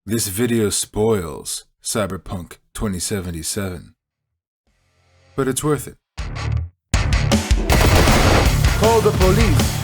This video spoils Cyberpunk 2077. But it's worth it. Call the police!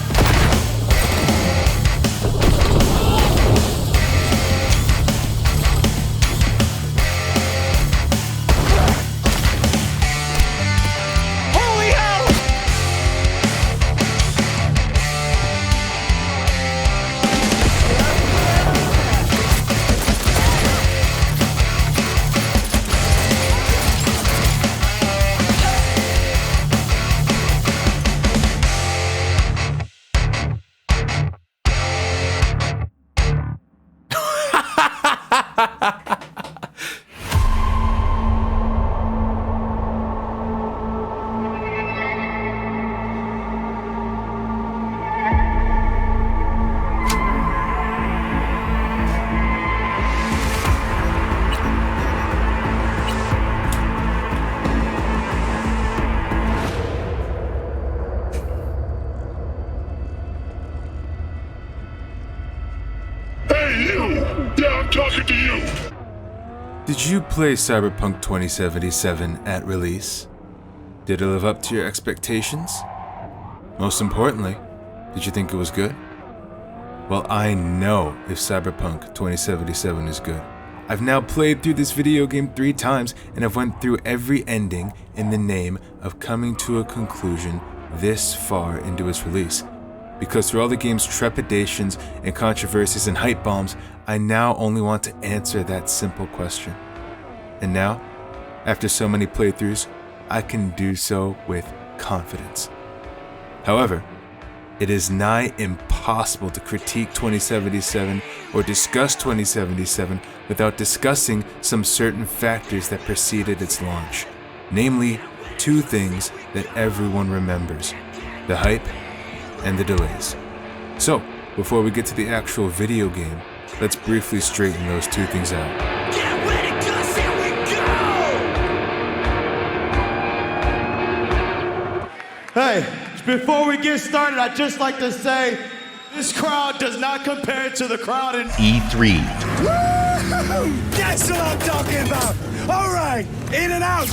Did you play Cyberpunk 2077 at release? Did it live up to your expectations? Most importantly, did you think it was good? Well, I know if Cyberpunk 2077 is good. I've now played through this video game 3 times and I've went through every ending in the name of coming to a conclusion this far into its release. Because through all the game's trepidations and controversies and hype bombs, I now only want to answer that simple question. And now, after so many playthroughs, I can do so with confidence. However, it is nigh impossible to critique 2077 or discuss 2077 without discussing some certain factors that preceded its launch. Namely, 2 things that everyone remembers: the hype and the delays. So, before we get to the actual video game, let's briefly straighten those 2 things out. Get ready, 'cause here we go! Hey, before we get started, I'd just like to say this crowd does not compare to the crowd in E3. Woo-hoo-hoo! That's what I'm talking about! Alright, in and out!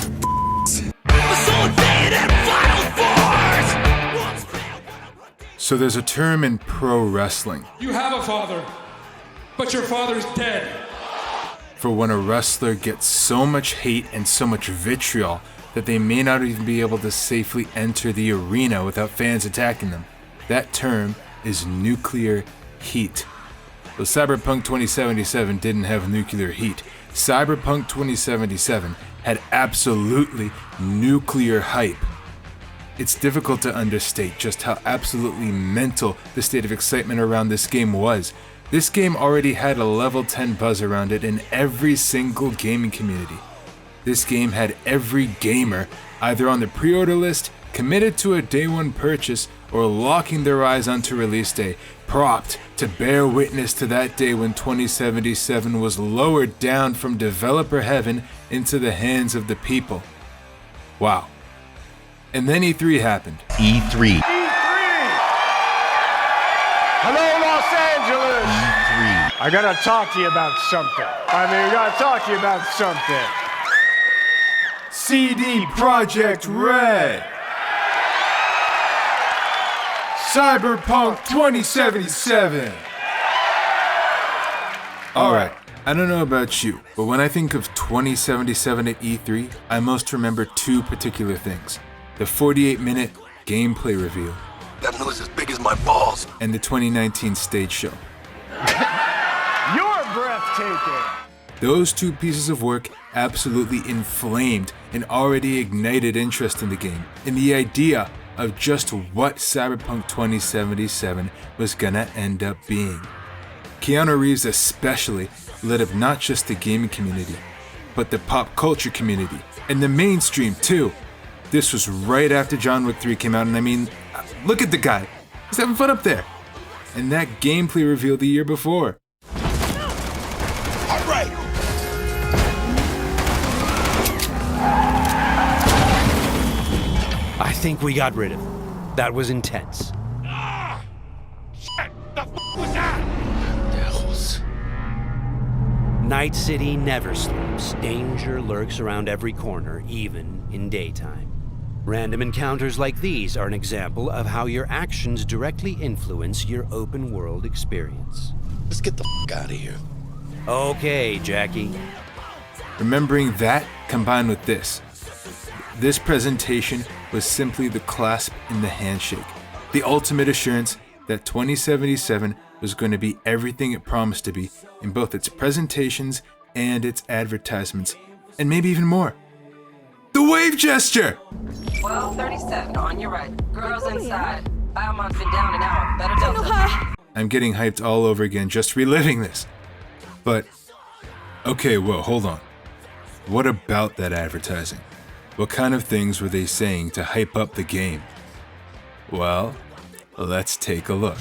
Facilitated at Final Force! So there's a term in pro wrestling You have a father, but your father's dead. for when a wrestler gets so much hate and so much vitriol that they may not even be able to safely enter the arena without fans attacking them. That term is nuclear heat. Well, Cyberpunk 2077 didn't have nuclear heat. Cyberpunk 2077 had absolutely nuclear hype. It's difficult to understate just how absolutely mental the state of excitement around this game was. This game already had a level 10 buzz around it in every single gaming community. This game had every gamer either on the pre-order list, committed to a day 1 purchase, or locking their eyes onto release day, propped to bear witness to that day when 2077 was lowered down from developer heaven into the hands of the people. Wow. And then E3 happened. E3. Hello, Los Angeles! E3. I gotta talk to you about something. We gotta talk to you about something. CD Projekt Red. Cyberpunk 2077. Alright, I don't know about you, but when I think of 2077 at E3, I most remember 2 particular things. The 48-minute gameplay reveal. That news as big as my balls. And the 2019 stage show. You're breathtaking. Those 2 pieces of work absolutely inflamed and already ignited interest in the game, and the idea of just what Cyberpunk 2077 was gonna end up being. Keanu Reeves especially lit up not just the gaming community, but the pop culture community, and the mainstream too. This was right after John Wick 3 came out, and I mean, look at the guy. He's having fun up there. And that gameplay reveal the year before. All right! I think we got rid of him. That was intense. Shit! The f*** was that? Night City never sleeps. Danger lurks around every corner, even in daytime. Random encounters like these are an example of how your actions directly influence your open world experience. Let's get the f*** out of here. Okay, Jackie. Remembering that combined with this presentation was simply the clasp in the handshake, the ultimate assurance that 2077 was going to be everything it promised to be in both its presentations and its advertisements, and maybe even more. The wave gesture! 12:37 on your right. Girls inside. Biomon's been down an hour. Better Delta. I'm getting hyped all over again just reliving this. But, okay, whoa, hold on. What about that advertising? What kind of things were they saying to hype up the game? Well, let's take a look.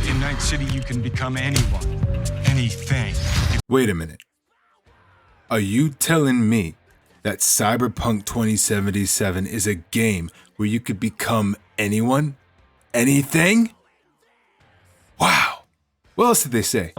In Night City, you can become anyone, anything. Wait a minute. Are you telling me that Cyberpunk 2077 is a game where you could become anyone? Anything? Wow. What else did they say?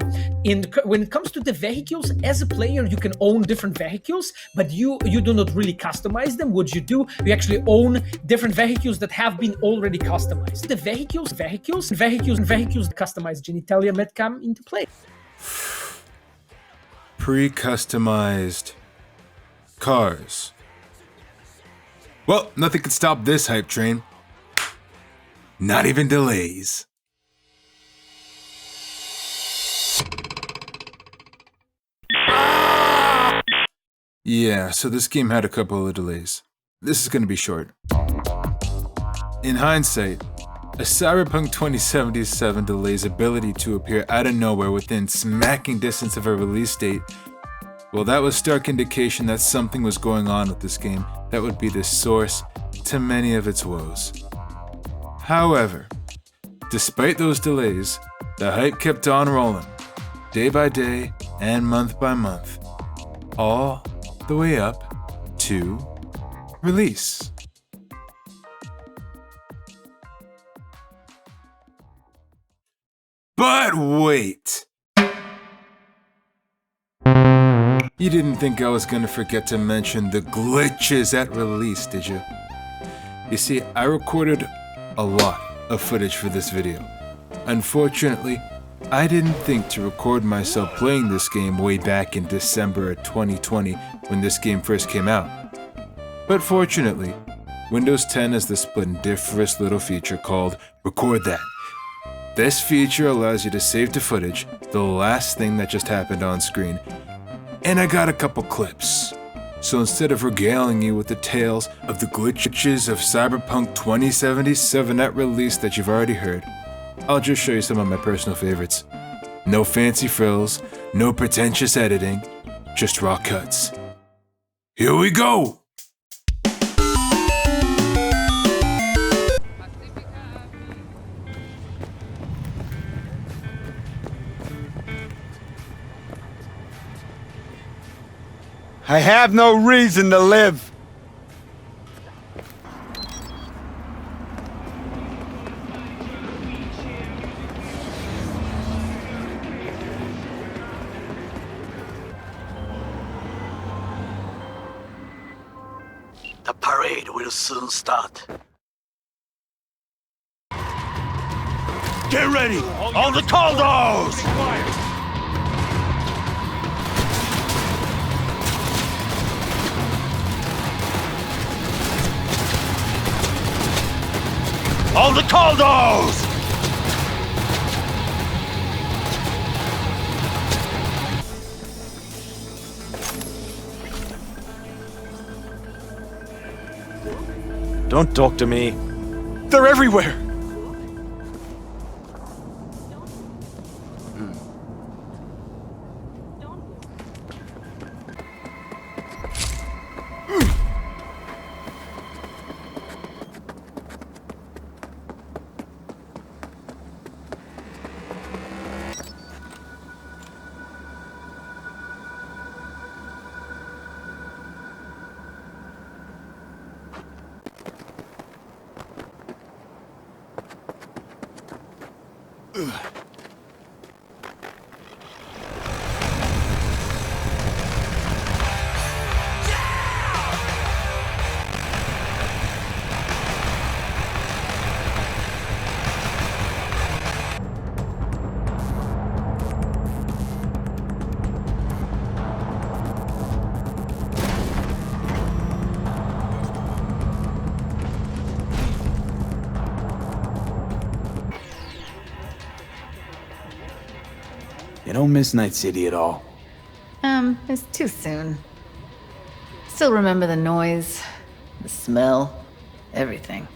When it comes to the vehicles, as a player, you can own different vehicles, but you do not really customize them. What you do, you actually own different vehicles that have been already customized. The vehicles customized genitalia might come into play. Pre-customized cars. Well, nothing could stop this hype train. Not even delays. Yeah, so this game had a couple of delays. This is going to be short. In hindsight, a Cyberpunk 2077 delay's ability to appear out of nowhere within smacking distance of a release date, well, that was stark indication that something was going on with this game that would be the source to many of its woes. However, despite those delays, the hype kept on rolling, day by day and month by month, all the way up to release. But wait! You didn't think I was gonna forget to mention the glitches at release, did you? You see, I recorded a lot of footage for this video. Unfortunately, I didn't think to record myself playing this game way back in December of 2020 when this game first came out. But fortunately, Windows 10 has this splendiferous little feature called Record That. This feature allows you to save to footage the last thing that just happened on screen, and I got a couple clips. So instead of regaling you with the tales of the glitches of Cyberpunk 2077 at release that you've already heard, I'll just show you some of my personal favorites. No fancy frills, no pretentious editing, just raw cuts. Here we go! I have no reason to live. The parade will soon start. Get ready! On the corridors! On the corridors! Don't talk to me. They're everywhere. You don't miss Night City at all? It's too soon. Still remember the noise, the smell, everything.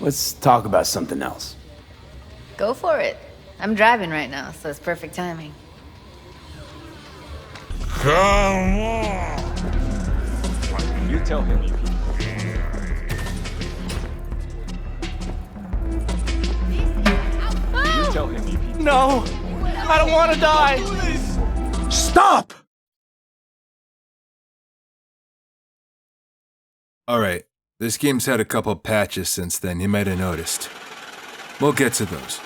Let's talk about something else. Go for it. I'm driving right now, so it's perfect timing. Come on! You tell him. You tell him. No! I don't want to die! Stop! Alright, this game's had a couple patches since then, you might have noticed. We'll get to those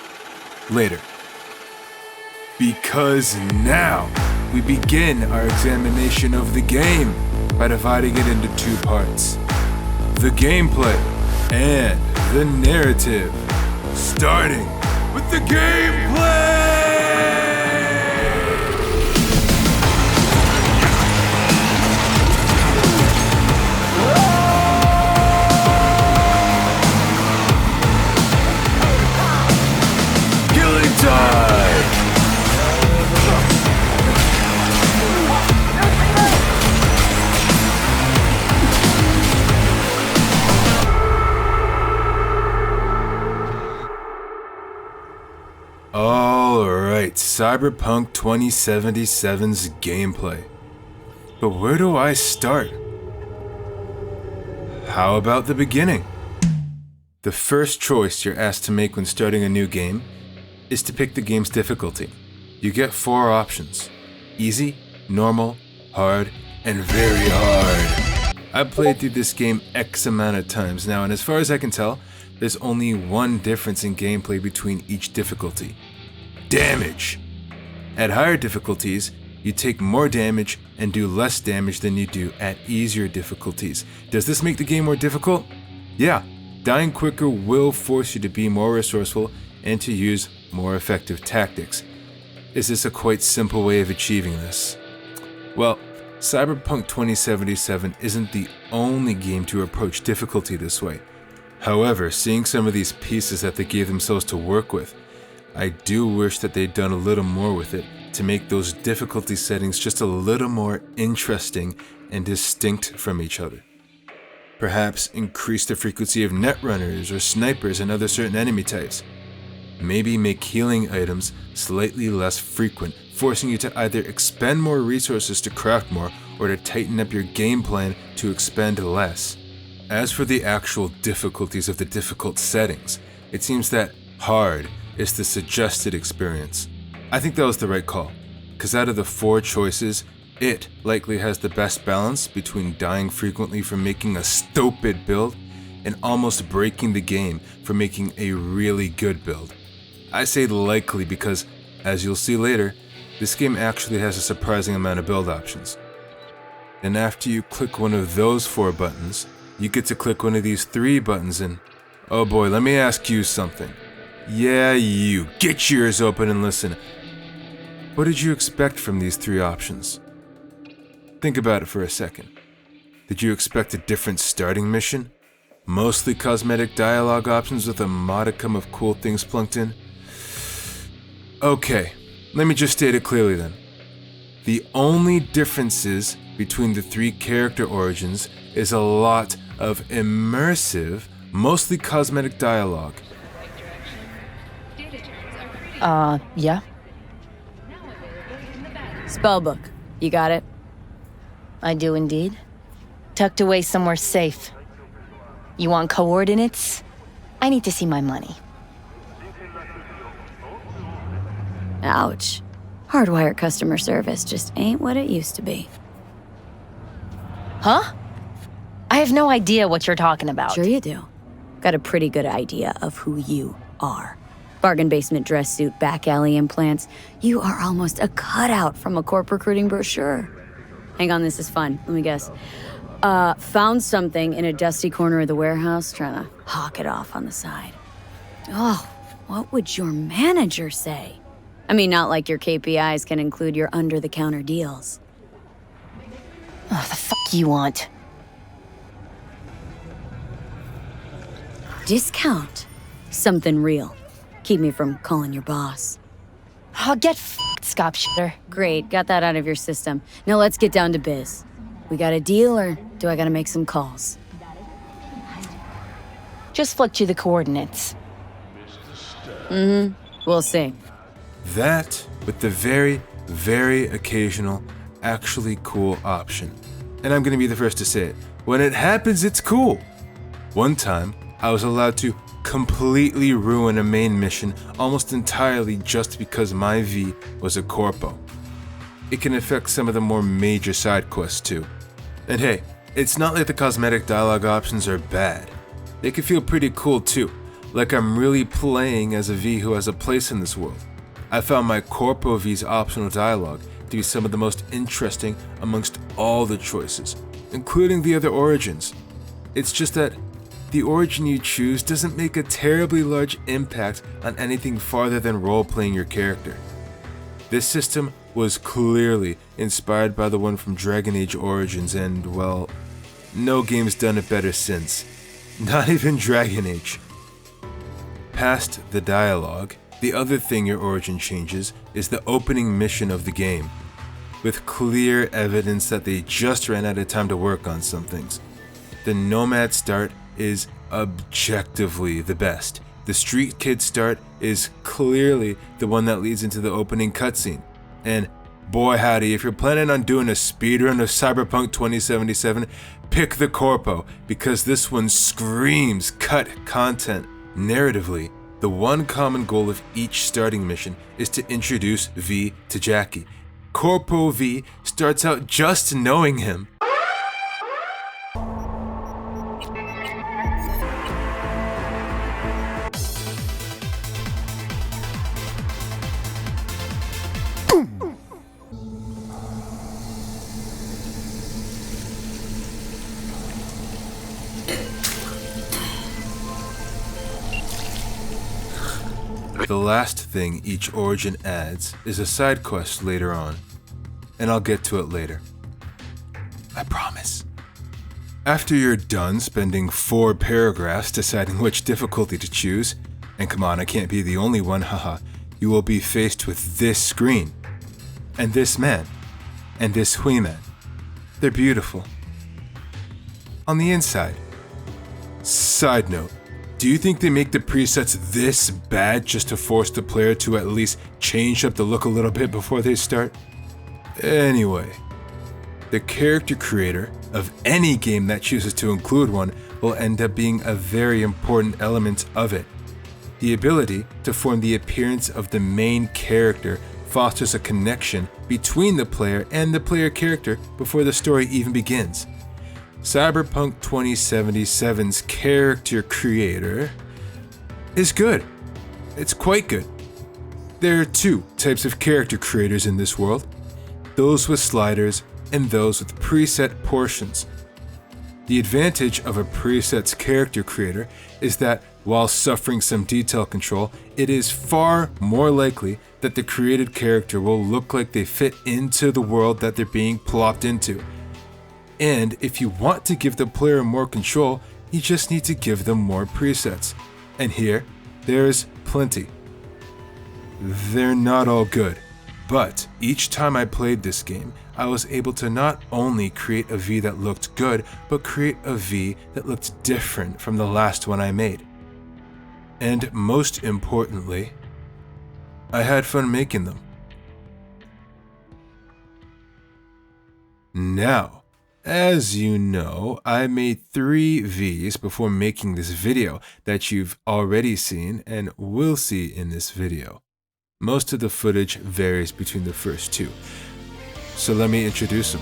later. Because now we begin our examination of the game by dividing it into two parts. The gameplay and the narrative. Starting with the gameplay! Killing time! Alright, Cyberpunk 2077's gameplay. But where do I start? How about the beginning? The first choice you're asked to make when starting a new game is to pick the game's difficulty. You get 4 options: easy, normal, hard, and very hard. I've played through this game X amount of times now, and as far as I can tell, there's only one difference in gameplay between each difficulty: damage. At higher difficulties, you take more damage and do less damage than you do at easier difficulties. Does this make the game more difficult? Yeah, dying quicker will force you to be more resourceful and to use more effective tactics. Is this a quite simple way of achieving this? Well, Cyberpunk 2077 isn't the only game to approach difficulty this way. However, seeing some of these pieces that they gave themselves to work with, I do wish that they'd done a little more with it to make those difficulty settings just a little more interesting and distinct from each other. Perhaps increase the frequency of netrunners or snipers and other certain enemy types. Maybe make healing items slightly less frequent, forcing you to either expend more resources to craft more or to tighten up your game plan to expend less. As for the actual difficulties of the difficult settings, it seems that hard is the suggested experience. I think that was the right call, because out of the 4 choices, it likely has the best balance between dying frequently from making a stupid build and almost breaking the game for making a really good build. I say likely because, as you'll see later, this game actually has a surprising amount of build options. And after you click one of those 4 buttons, you get to click one of these 3 buttons and, oh boy, let me ask you something. Yeah, you, get your ears open and listen. What did you expect from these 3 options? Think about it for a second. Did you expect a different starting mission? Mostly cosmetic dialogue options with a modicum of cool things plunked in? Okay, let me just state it clearly then. The only differences between the 3 character origins is a lot of immersive, mostly cosmetic dialogue. Yeah? Spellbook. You got it? I do indeed. Tucked away somewhere safe. You want coordinates? I need to see my money. Ouch. Hardwire customer service just ain't what it used to be. Huh? I have no idea what you're talking about. Sure you do. Got a pretty good idea of who you are. Bargain basement dress suit, back alley implants. You are almost a cutout from a corp recruiting brochure. Hang on, this is fun. Let me guess. Found something in a dusty corner of the warehouse, trying to hawk it off on the side. Oh, what would your manager say? I mean, not like your KPIs can include your under-the-counter deals. Oh, the fuck you want? Discount? Something real. Keep me from calling your boss. Oh, get f***ed, Scop shitter. Great, got that out of your system. Now let's get down to biz. We got a deal, or do I gotta make some calls? Just flicked you the coordinates. We'll see. That with the very, very occasional, actually cool option. And I'm gonna be the first to say it. When it happens, it's cool. One time, I was allowed to completely ruin a main mission almost entirely just because my V was a corpo. It can affect some of the more major side quests too. And hey, it's not like the cosmetic dialogue options are bad. They can feel pretty cool too, like I'm really playing as a V who has a place in this world. I found my corpo V's optional dialogue to be some of the most interesting amongst all the choices, including the other origins. It's just that the origin you choose doesn't make a terribly large impact on anything farther than role-playing your character. This system was clearly inspired by the one from Dragon Age Origins and, well, no game's done it better since. Not even Dragon Age. Past the dialogue, the other thing your origin changes is the opening mission of the game, with clear evidence that they just ran out of time to work on some things. The Nomad start is objectively the best. The Street Kid start is clearly the one that leads into the opening cutscene. And boy howdy, if you're planning on doing a speedrun of Cyberpunk 2077, pick the Corpo, because this one screams cut content. Narratively, the one common goal of each starting mission is to introduce V to Jackie. Corpo V starts out just knowing him. The last thing each origin adds is a side quest later on, and I'll get to it later. I promise. After you're done spending 4 paragraphs deciding which difficulty to choose, and come on, I can't be the only one, haha, you will be faced with this screen, and this man, and this Huiman. They're beautiful. On the inside. Side note. Do you think they make the presets this bad just to force the player to at least change up the look a little bit before they start? Anyway, the character creator of any game that chooses to include one will end up being a very important element of it. The ability to form the appearance of the main character fosters a connection between the player and the player character before the story even begins. Cyberpunk 2077's character creator is good. It's quite good. There are 2 types of character creators in this world, those with sliders and those with preset portions. The advantage of a preset's character creator is that while suffering some detail control, it is far more likely that the created character will look like they fit into the world that they're being plopped into. And if you want to give the player more control, you just need to give them more presets. And here, there's plenty. They're not all good, but each time I played this game, I was able to not only create a V that looked good, but create a V that looked different from the last one I made. And most importantly, I had fun making them. Now, as you know, I made 3 Vs before making this video that you've already seen and will see in this video. Most of the footage varies between the first 2, so let me introduce them.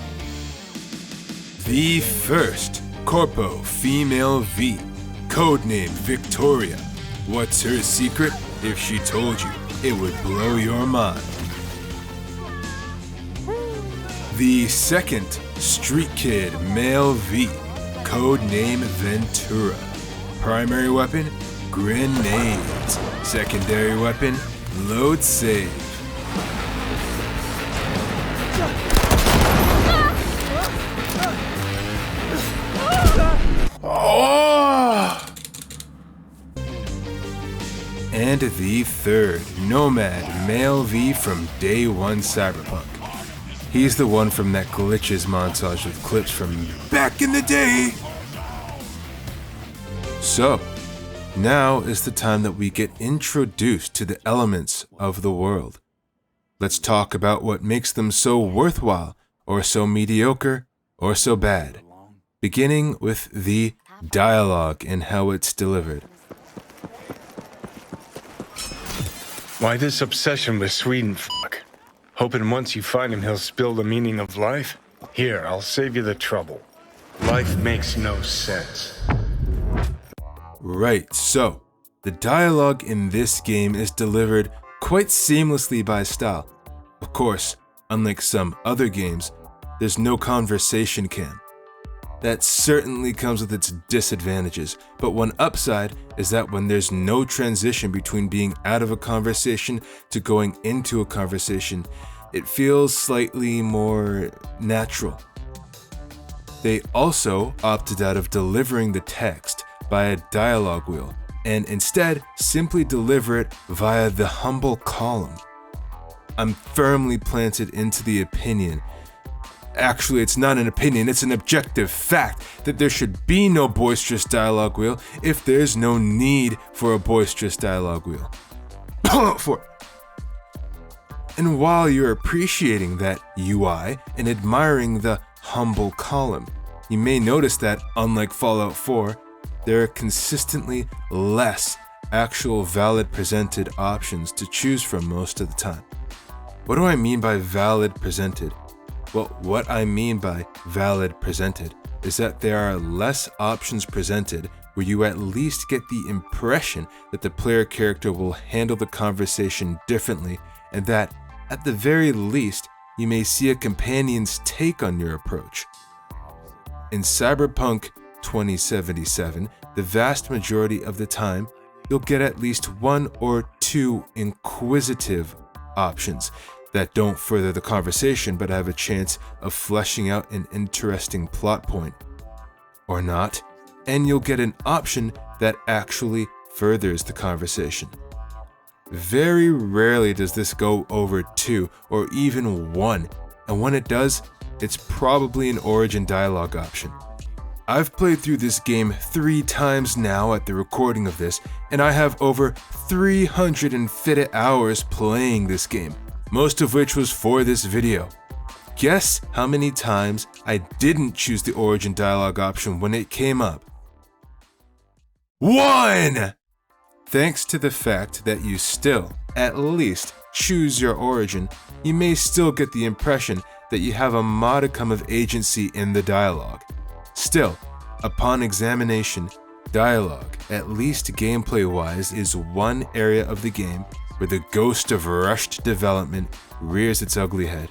The first, Corpo Female V, codename Victoria. What's her secret? If she told you, it would blow your mind. The second, Street Kid Male V, codename Ventura. Primary weapon, grenades. Secondary weapon, load save. Oh! and the third, Nomad Male V from Day 1 Cyberpunk. He's the one from that glitches montage with clips from back in the day. So, now is the time that we get introduced to the elements of the world. Let's talk about what makes them so worthwhile, or so mediocre, or so bad. Beginning with the dialogue and how it's delivered. Why this obsession with Sweden, fuck? Hoping once you find him he'll spill the meaning of life? Here, I'll save you the trouble. Life makes no sense. Right, so, the dialogue in this game is delivered quite seamlessly by style. Of course, unlike some other games, there's no conversation cam. That certainly comes with its disadvantages, but one upside is that when there's no transition between being out of a conversation to going into a conversation, it feels slightly more natural. They also opted out of delivering the text by a dialogue wheel, and instead simply deliver it via the humble column. I'm firmly planted into the opinion. Actually, it's not an opinion, it's an objective fact that there should be no boisterous dialogue wheel if there's no need for a boisterous dialogue wheel. And while you're appreciating that UI and admiring the humble column, you may notice that, unlike Fallout 4, there are consistently less actual valid presented options to choose from most of the time. What do I mean by valid presented? Well, what I mean by valid presented is that there are less options presented where you at least get the impression that the player character will handle the conversation differently, and that, at the very least, you may see a companion's take on your approach. In Cyberpunk 2077, the vast majority of the time, you'll get at least one or two inquisitive options that don't further the conversation but have a chance of fleshing out an interesting plot point. Or not, and you'll get an option that actually furthers the conversation. Very rarely does this go over 2 or even 1, and when it does, it's probably an origin dialogue option. I've played through this game 3 times now at the recording of this, and I have over 350 hours playing this game, most of which was for this video. Guess how many times I didn't choose the origin dialogue option when it came up? 1! Thanks to the fact that you still, at least, choose your origin, you may still get the impression that you have a modicum of agency in the dialogue. Still, upon examination, dialogue, at least gameplay-wise, is one area of the game where the ghost of rushed development rears its ugly head.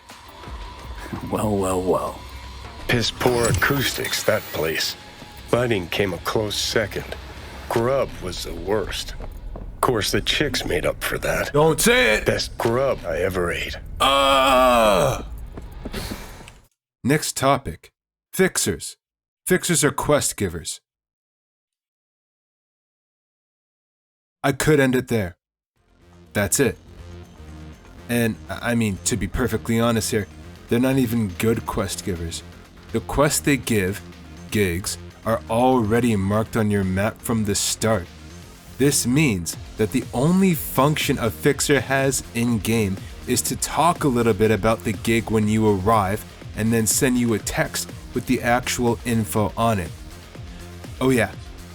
Well. Piss poor acoustics, that place. Lighting came a close second. Grub was the worst. Of course, the chicks made up for that. Don't say it! Best grub I ever ate. Next topic. Fixxxers. Fixxxers are quest givers. I could end it there. That's it. And, I mean, to be perfectly honest here, they're not even good quest givers. The quests they give, gigs, are already marked on your map from the start. This means that the only function a Fixxxer has in-game is to talk a little bit about the gig when you arrive and then send you a text with the actual info on it. Oh yeah,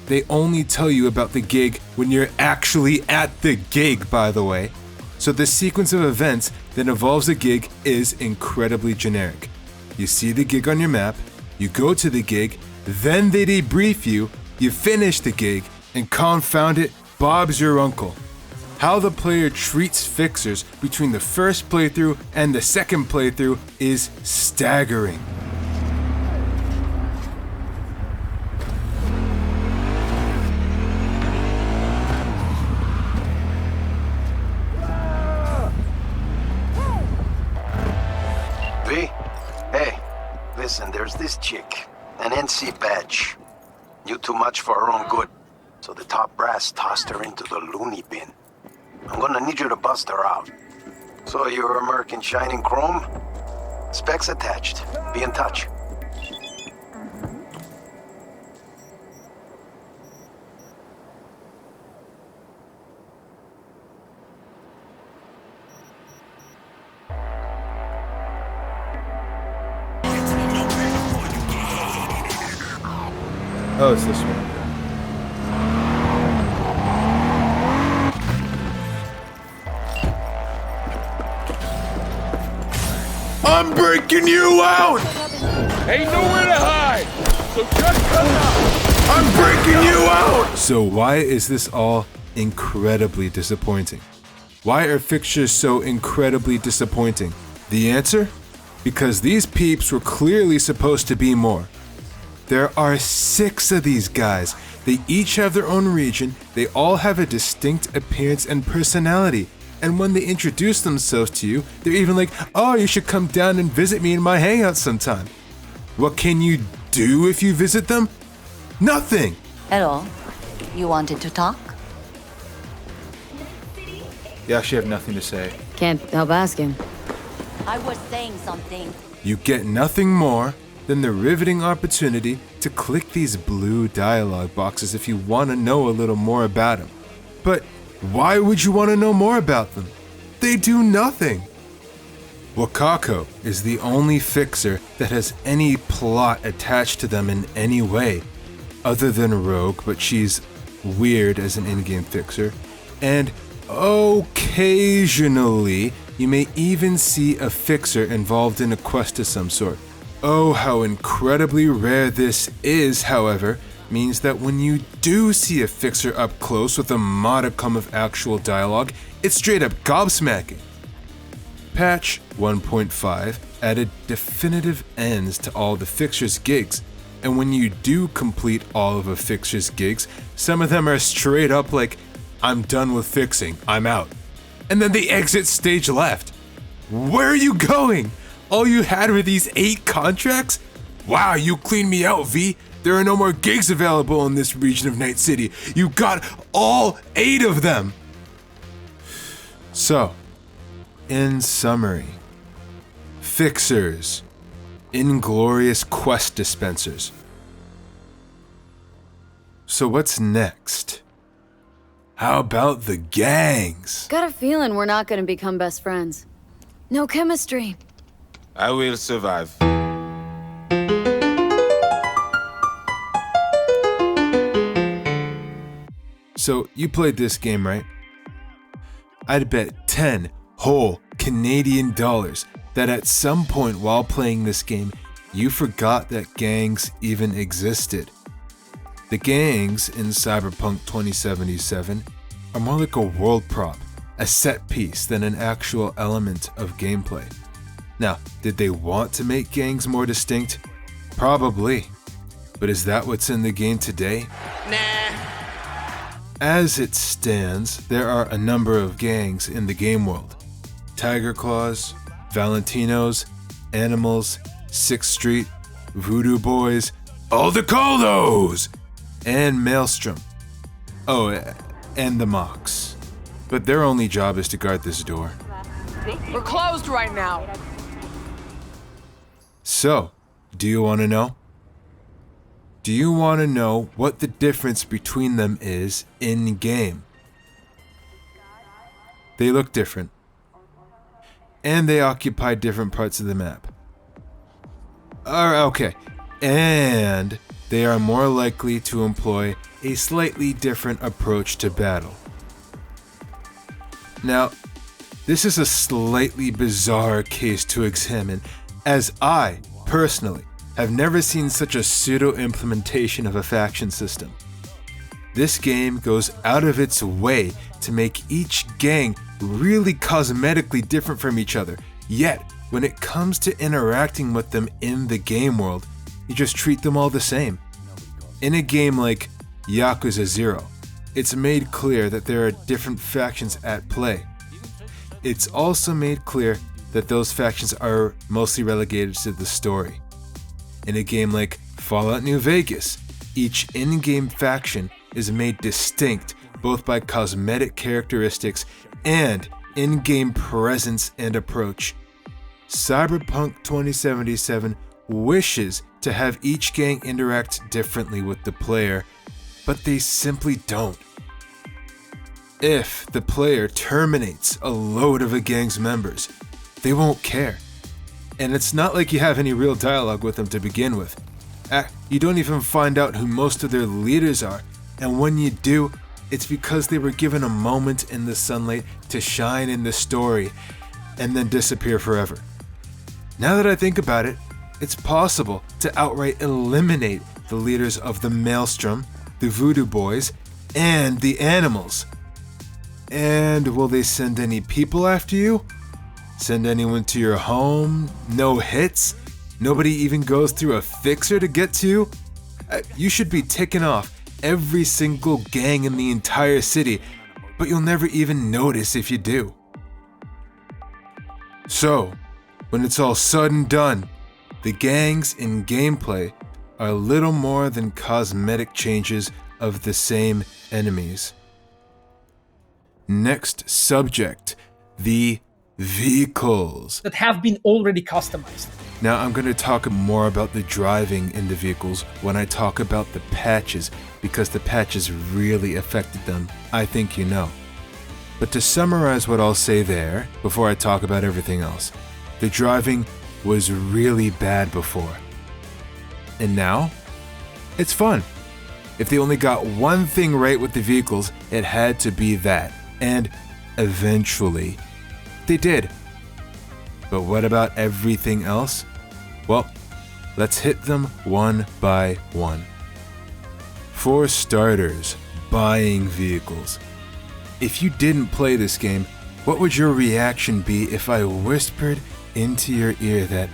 they only tell you about the gig when you're actually at the gig, by the way. So the sequence of events that involves a gig is incredibly generic. You see the gig on your map, you go to the gig, then they debrief you, you finish the gig, and confound it, Bob's your uncle. How the player treats Fixxxers between the first playthrough and the second playthrough is staggering. V? Hey, listen, there's this chick, an NC badge. Knew too much for her own good, so the top brass tossed her into the loony bin. I'm gonna need you to bust her out. So you're American Shining Chrome? Specs attached. Be in touch. Oh, it's this one. I'm breaking you out! Ain't nowhere to hide, so just come out. I'm breaking you out! So why is this all incredibly disappointing? Why are Fixxxers so incredibly disappointing? The answer? Because these peeps were clearly supposed to be more. There are 6 of these guys. They each have their own region, they all have a distinct appearance and personality. And when they introduce themselves to you, they're even like, oh, you should come down and visit me in my hangout sometime. What can you do if you visit them? Nothing! Hello. You wanted to talk? You actually have nothing to say. Can't help asking. I was saying something. You get nothing more than the riveting opportunity to click these blue dialogue boxes if you want to know a little more about them. But why would you want to know more about them? They do nothing. Wakako is the only Fixxxer that has any plot attached to them in any way, other than Rogue, but she's weird as an in-game Fixxxer, and occasionally you may even see a Fixxxer involved in a quest of some sort. Oh, how incredibly rare this is, however, means that when you do see a Fixxxer up close with a modicum of actual dialogue, it's straight up gobsmacking. Patch 1.5 added definitive ends to all the Fixxxers gigs, and when you do complete all of a Fixxxers gigs, some of them are straight up like, I'm done with fixing, I'm out. And then they exit stage left. Where are you going? All you had were these 8 contracts? Wow, you cleaned me out, V. There are no more gigs available in this region of Night City. You got all 8 of them. So, in summary, Fixxxers, inglorious quest dispensers. So what's next? How about the gangs? Got a feeling we're not gonna become best friends. No chemistry. I will survive. So, you played this game, right? I'd bet 10 whole Canadian dollars that at some point while playing this game, you forgot that gangs even existed. The gangs in Cyberpunk 2077 are more like a world prop, a set piece than an actual element of gameplay. Now, did they want to make gangs more distinct? Probably. But is that what's in the game today? Nah. As it stands, there are a number of gangs in the game world. Tiger Claws, Valentinos, Animals, 6th Street, Voodoo Boys, all the Caldos! And Maelstrom. Oh, and the Mox. But their only job is to guard this door. We're closed right now. So, do you want to know? Do you want to know what the difference between them is in-game? They look different. And they occupy different parts of the map. Okay. And they are more likely to employ a slightly different approach to battle. Now, this is a slightly bizarre case to examine, as I, personally, have never seen such a pseudo-implementation of a faction system. This game goes out of its way to make each gang really cosmetically different from each other, yet when it comes to interacting with them in the game world, you just treat them all the same. In a game like Yakuza 0, it's made clear that there are different factions at play. It's also made clear that those factions are mostly relegated to the story. In a game like Fallout New Vegas, each in-game faction is made distinct both by cosmetic characteristics and in-game presence and approach. Cyberpunk 2077 wishes to have each gang interact differently with the player, but they simply don't. If the player terminates a load of a gang's members, they won't care. And it's not like you have any real dialogue with them to begin with. You don't even find out who most of their leaders are, and when you do, it's because they were given a moment in the sunlight to shine in the story and then disappear forever. Now that I think about it, it's possible to outright eliminate the leaders of the Maelstrom, the Voodoo Boys, and the Animals. And will they send any people after you? Send anyone to your home? No hits? Nobody even goes through a Fixxxer to get to you? You should be ticking off every single gang in the entire city, but you'll never even notice if you do. So, when it's all said and done, the gangs in gameplay are little more than cosmetic changes of the same enemies. Next subject, the vehicles that have been already customized. Now I'm going to talk more about the driving in the vehicles when I talk about the patches, because the patches really affected them, I think you know. But to summarize what I'll say there, before I talk about everything else, the driving was really bad before. And now, it's fun. If they only got one thing right with the vehicles, it had to be that. And eventually, they did. But what about everything else? Well, let's hit them one by one. For starters, buying vehicles. If you didn't play this game, what would your reaction be if I whispered into your ear that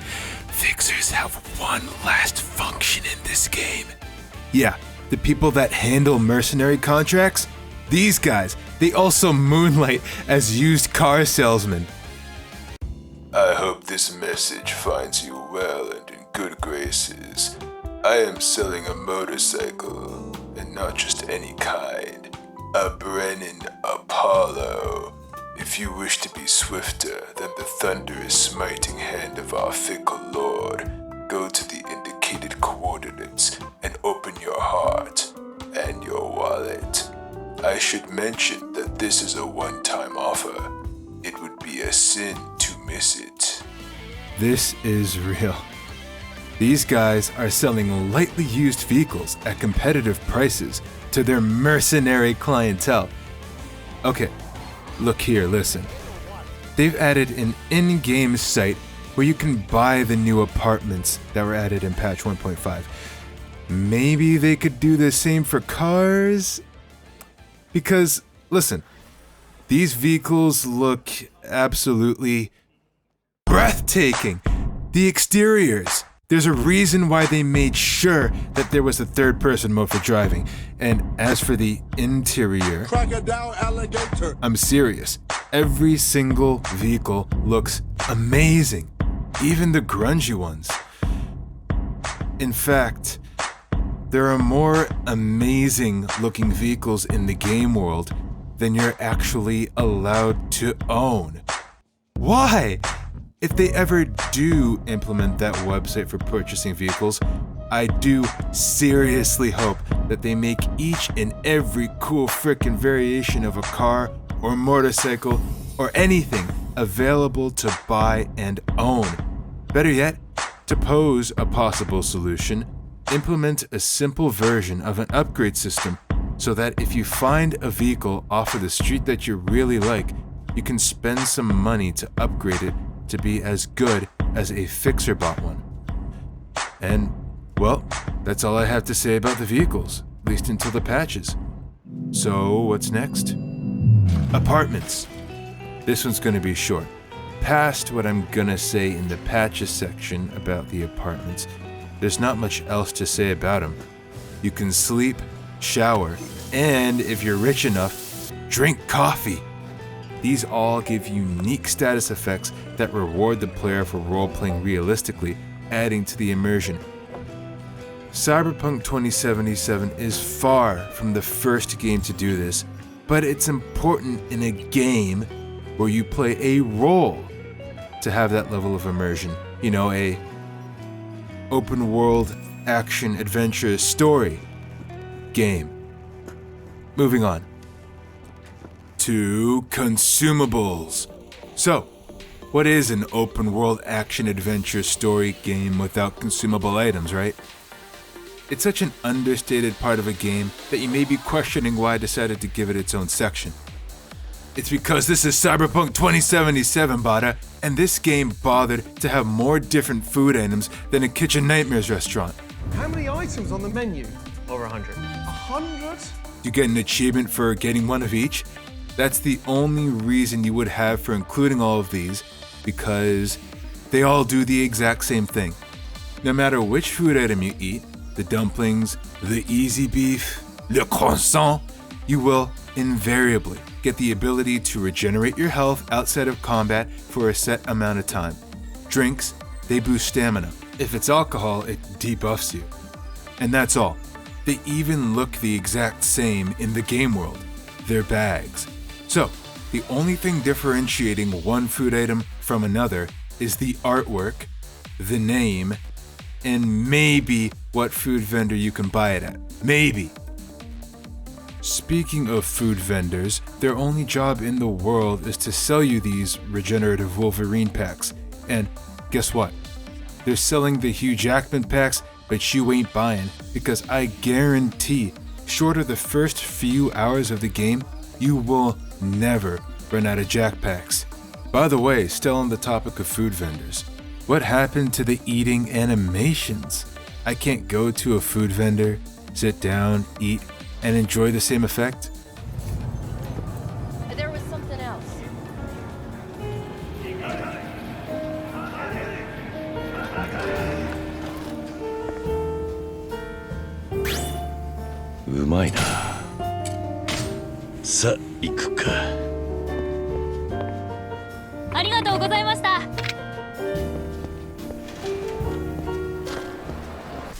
Fixxxers have one last function in this game? Yeah, the people that handle mercenary contracts? These guys, they also moonlight as used car salesmen. I hope this message finds you well and in good graces. I am selling a motorcycle, and not just any kind. A Brennan Apollo. If you wish to be swifter than the thunderous smiting hand of our fickle lord, go to the indicated coordinates and open your heart and your wallet. I should mention that this is a one-time offer. It would be a sin to miss it. This is real. These guys are selling lightly used vehicles at competitive prices to their mercenary clientele. Okay, look here, listen. They've added an in-game site where you can buy the new apartments that were added in patch 1.5. Maybe they could do the same for cars? Because, listen, these vehicles look absolutely breathtaking. The exteriors. There's a reason why they made sure that there was a third-person mode for driving. And as for the interior, Crocodile alligator. I'm serious. Every single vehicle looks amazing. Even the grungy ones. In fact, there are more amazing looking vehicles in the game world than you're actually allowed to own. Why? If they ever do implement that website for purchasing vehicles, I do seriously hope that they make each and every cool frickin' variation of a car or motorcycle or anything available to buy and own. Better yet, to pose a possible solution, implement a simple version of an upgrade system so that if you find a vehicle off of the street that you really like, you can spend some money to upgrade it to be as good as a Fixxxer bought one. And, well, that's all I have to say about the vehicles, at least until the patches. So, what's next? Apartments. This one's gonna be short. Past what I'm gonna say in the patches section about the apartments, there's not much else to say about them. You can sleep, shower, and if you're rich enough, drink coffee. These all give unique status effects that reward the player for role-playing realistically, adding to the immersion. Cyberpunk 2077 is far from the first game to do this, but it's important in a game where you play a role to have that level of immersion. You know, a open world action adventure story game. Moving on to Consumables. So, what is an open world action adventure story game without consumable items, right? It's such an understated part of a game that you may be questioning why I decided to give it its own section. It's because this is Cyberpunk 2077, Bada, and this game bothered to have more different food items than a Kitchen Nightmares restaurant. How many items on the menu? Over 100. 100? You get an achievement for getting one of each. That's the only reason you would have for including all of these, because they all do the exact same thing. No matter which food item you eat, the dumplings, the easy beef, le croissant, you will invariably get the ability to regenerate your health outside of combat for a set amount of time. Drinks, they boost stamina. If it's alcohol, it debuffs you. And that's all. They even look the exact same in the game world. They're bags. So, the only thing differentiating one food item from another is the artwork, the name, and maybe what food vendor you can buy it at. Maybe. Speaking of food vendors, their only job in the world is to sell you these regenerative Wolverine packs. And guess what? They're selling the Hugh Jackman packs, but you ain't buying, because I guarantee, short of the first few hours of the game, you will never run out of Jack packs. By the way, still on the topic of food vendors, what happened to the eating animations? I can't go to a food vendor, sit down, eat, and enjoy the same effect? There was something else.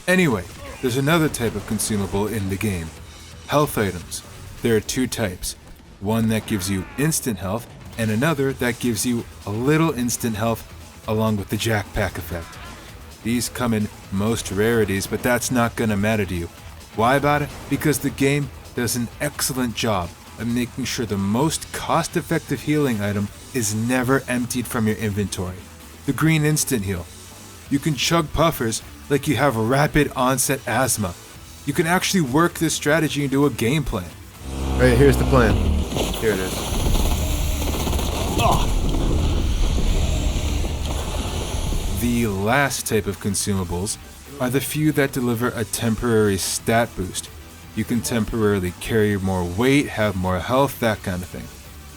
Anyway, there's another type of consumable in the game. Health items. There are two types. One that gives you instant health, and another that gives you a little instant health along with the Jack Pack effect. These come in most rarities, but that's not gonna matter to you. Why about it? Because the game does an excellent job of making sure the most cost-effective healing item is never emptied from your inventory. The green instant heal. You can chug puffers like you have rapid onset asthma. You can actually work this strategy into a game plan. Alright, here's the plan. Here it is. The last type of consumables are the few that deliver a temporary stat boost. You can temporarily carry more weight, have more health, that kind of thing.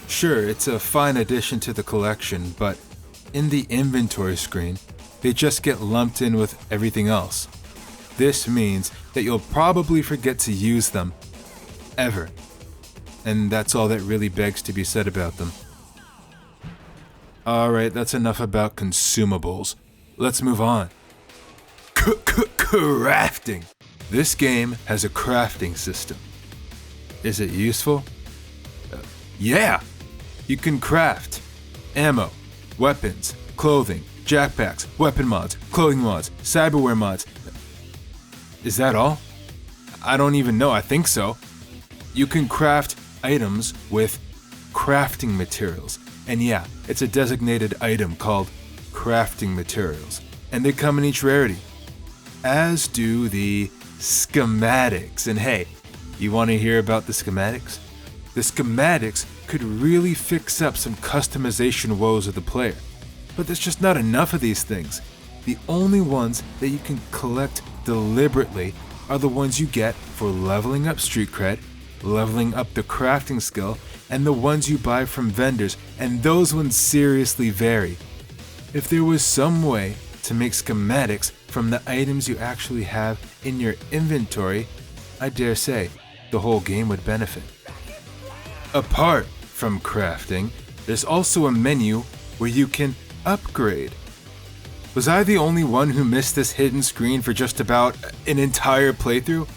Sure, it's a fine addition to the collection, but in the inventory screen, they just get lumped in with everything else. This means that you'll probably forget to use them, ever. And that's all that really begs to be said about them. Alright, that's enough about consumables. Let's move on. Crafting. This game has a crafting system. Is it useful? Yeah! You can craft ammo, weapons, clothing, jackpacks, weapon mods, clothing mods, cyberware mods. Is that all? I don't even know, I think so. You can craft items with crafting materials. And yeah, it's a designated item called crafting materials. And they come in each rarity. As do the schematics. And hey, you want to hear about the schematics? The schematics could really fix up some customization woes of the player. But there's just not enough of these things. The only ones that you can collect deliberately are the ones you get for leveling up street cred, leveling up the crafting skill, and the ones you buy from vendors, and those ones seriously vary. If there was some way to make schematics from the items you actually have in your inventory, I dare say the whole game would benefit. Apart from crafting, there's also a menu where you can upgrade. Was I the only one who missed this hidden screen for just about an entire playthrough?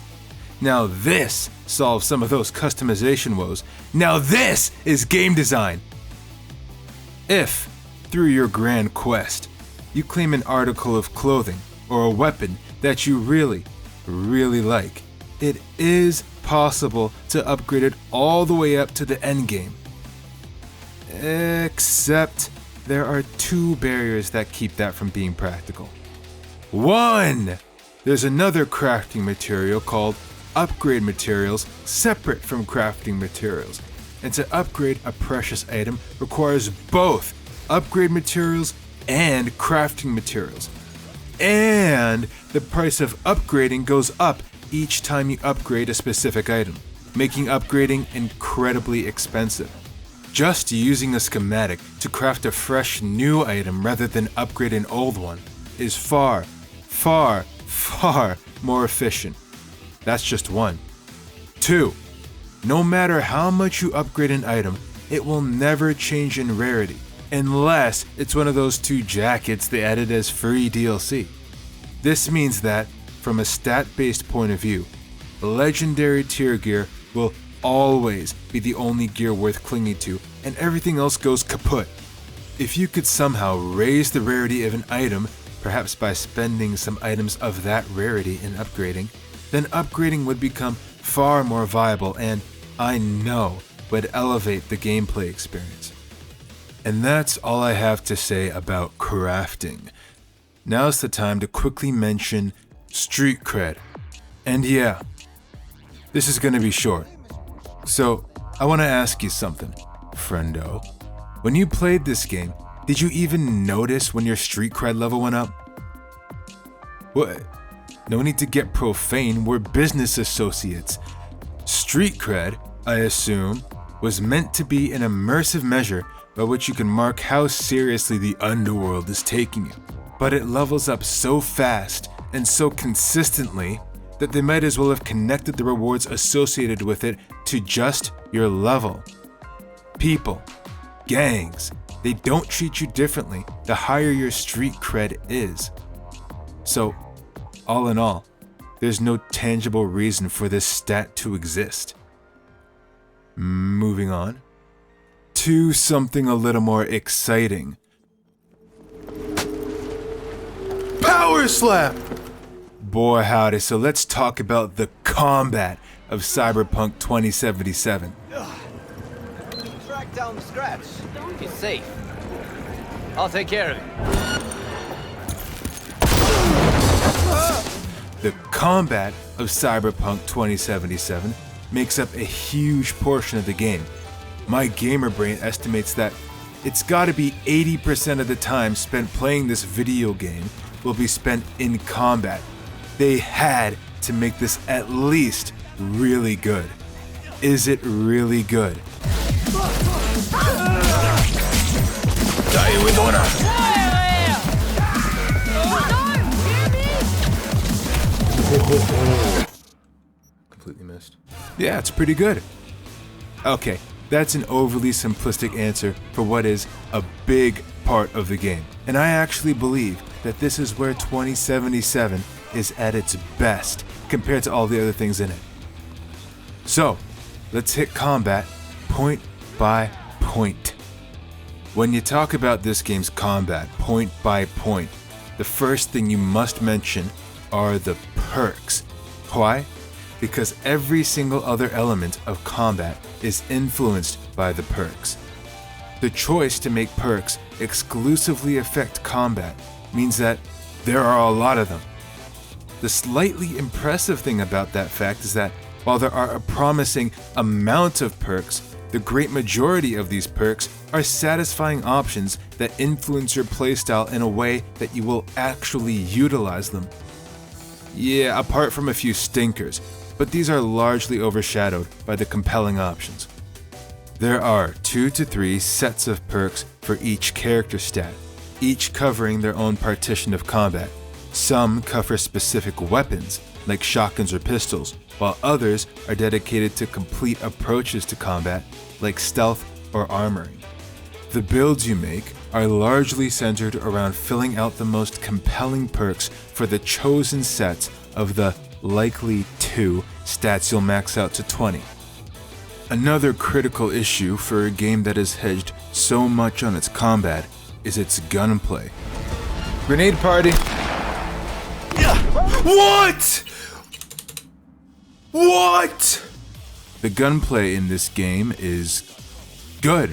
Now this solves some of those customization woes. Now this is game design! If, through your grand quest, you claim an article of clothing or a weapon that you really, really like, it is possible to upgrade it all the way up to the endgame. Except there are two barriers that keep that from being practical. One, there's another crafting material called upgrade materials separate from crafting materials. And to upgrade a precious item requires both upgrade materials and crafting materials. And the price of upgrading goes up each time you upgrade a specific item, making upgrading incredibly expensive. Just using a schematic to craft a fresh new item rather than upgrade an old one is far, far, far more efficient. That's just one. Two, no matter how much you upgrade an item, it will never change in rarity, unless it's one of those two jackets they added as free DLC. This means that, from a stat-based point of view, legendary tier gear will always be the only gear worth clinging to, and everything else goes kaput. If you could somehow raise the rarity of an item, perhaps by spending some items of that rarity in upgrading, then upgrading would become far more viable and, I know, would elevate the gameplay experience. And that's all I have to say about crafting. Now's the time to quickly mention street cred. And yeah, this is gonna be short. So, I wanna ask you something, friendo. When you played this game, did you even notice when your street cred level went up? What? No need to get profane, we're business associates. Street cred, I assume, was meant to be an immersive measure by which you can mark how seriously the underworld is taking you. But it levels up so fast and so consistently that they might as well have connected the rewards associated with it to just your level. People, gangs, they don't treat you differently the higher your street cred is. So, all in all, there's no tangible reason for this stat to exist. Moving on to something a little more exciting. Power slap! Boy howdy, so let's talk about the combat of Cyberpunk 2077. Track down the scratch. He's safe. I'll take care of it. The combat of Cyberpunk 2077 makes up a huge portion of the game. My gamer brain estimates that it's gotta be 80% of the time spent playing this video game will be spent in combat. They had to make this at least really good. Is it really good? Completely missed. Yeah, it's pretty good. Okay, that's an overly simplistic answer for what is a big part of the game. And I actually believe that this is where 2077 is at its best compared to all the other things in it. So, let's hit combat point by point. When you talk about this game's combat point by point, the first thing you must mention are the perks. Why? Because every single other element of combat is influenced by the perks. The choice to make perks exclusively affect combat means that there are a lot of them. The slightly impressive thing about that fact is that while there are a promising amount of perks, the great majority of these perks are satisfying options that influence your playstyle in a way that you will actually utilize them. Yeah, apart from a few stinkers, but these are largely overshadowed by the compelling options. There are 2 to 3 sets of perks for each character stat, each covering their own partition of combat. Some cover specific weapons, like shotguns or pistols, while others are dedicated to complete approaches to combat, like stealth or armoring. The builds you make are largely centered around filling out the most compelling perks for the chosen sets of the likely 2 stats you'll max out to 20. Another critical issue for a game that has hedged so much on its combat is its gunplay. Grenade party. What? What? The gunplay in this game is good.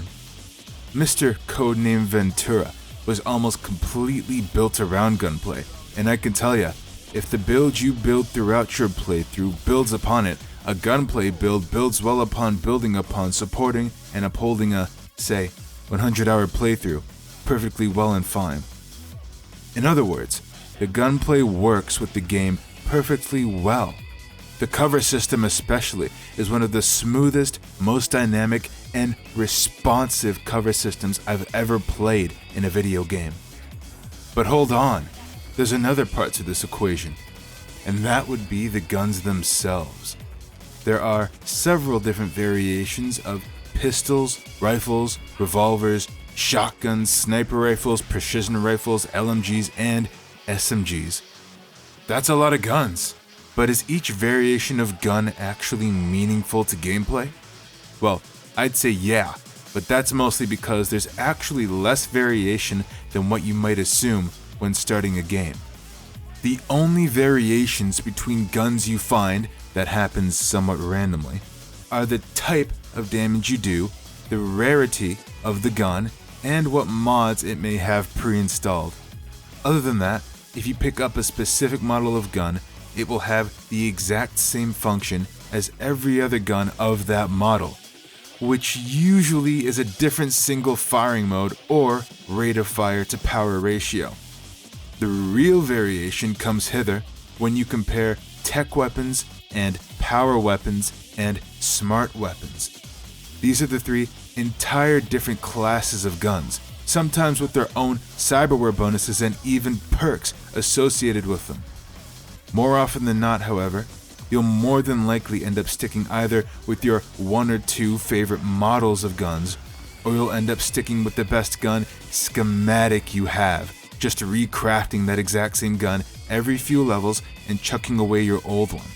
Mr. Codename Ventura was almost completely built around gunplay, and I can tell ya, if the build you build throughout your playthrough builds upon it, a gunplay build builds well upon building upon supporting and upholding a, say, 100-hour playthrough perfectly well and fine. In other words, the gunplay works with the game perfectly well. The cover system especially is one of the smoothest, most dynamic, and responsive cover systems I've ever played in a video game. But hold on, there's another part to this equation, and that would be the guns themselves. There are several different variations of pistols, rifles, revolvers, shotguns, sniper rifles, precision rifles, LMGs, and SMGs. That's a lot of guns. But is each variation of gun actually meaningful to gameplay? Well, I'd say yeah, but that's mostly because there's actually less variation than what you might assume when starting a game. The only variations between guns you find, that happens somewhat randomly, are the type of damage you do, the rarity of the gun, and what mods it may have pre-installed. Other than that, if you pick up a specific model of gun, it will have the exact same function as every other gun of that model, which usually is a different single firing mode or rate of fire to power ratio. The real variation comes hither when you compare tech weapons and power weapons and smart weapons. These are the three entire different classes of guns, sometimes with their own cyberware bonuses and even perks associated with them. More often than not, however, you'll more than likely end up sticking either with your one or two favorite models of guns, or you'll end up sticking with the best gun schematic you have, just recrafting that exact same gun every few levels and chucking away your old one.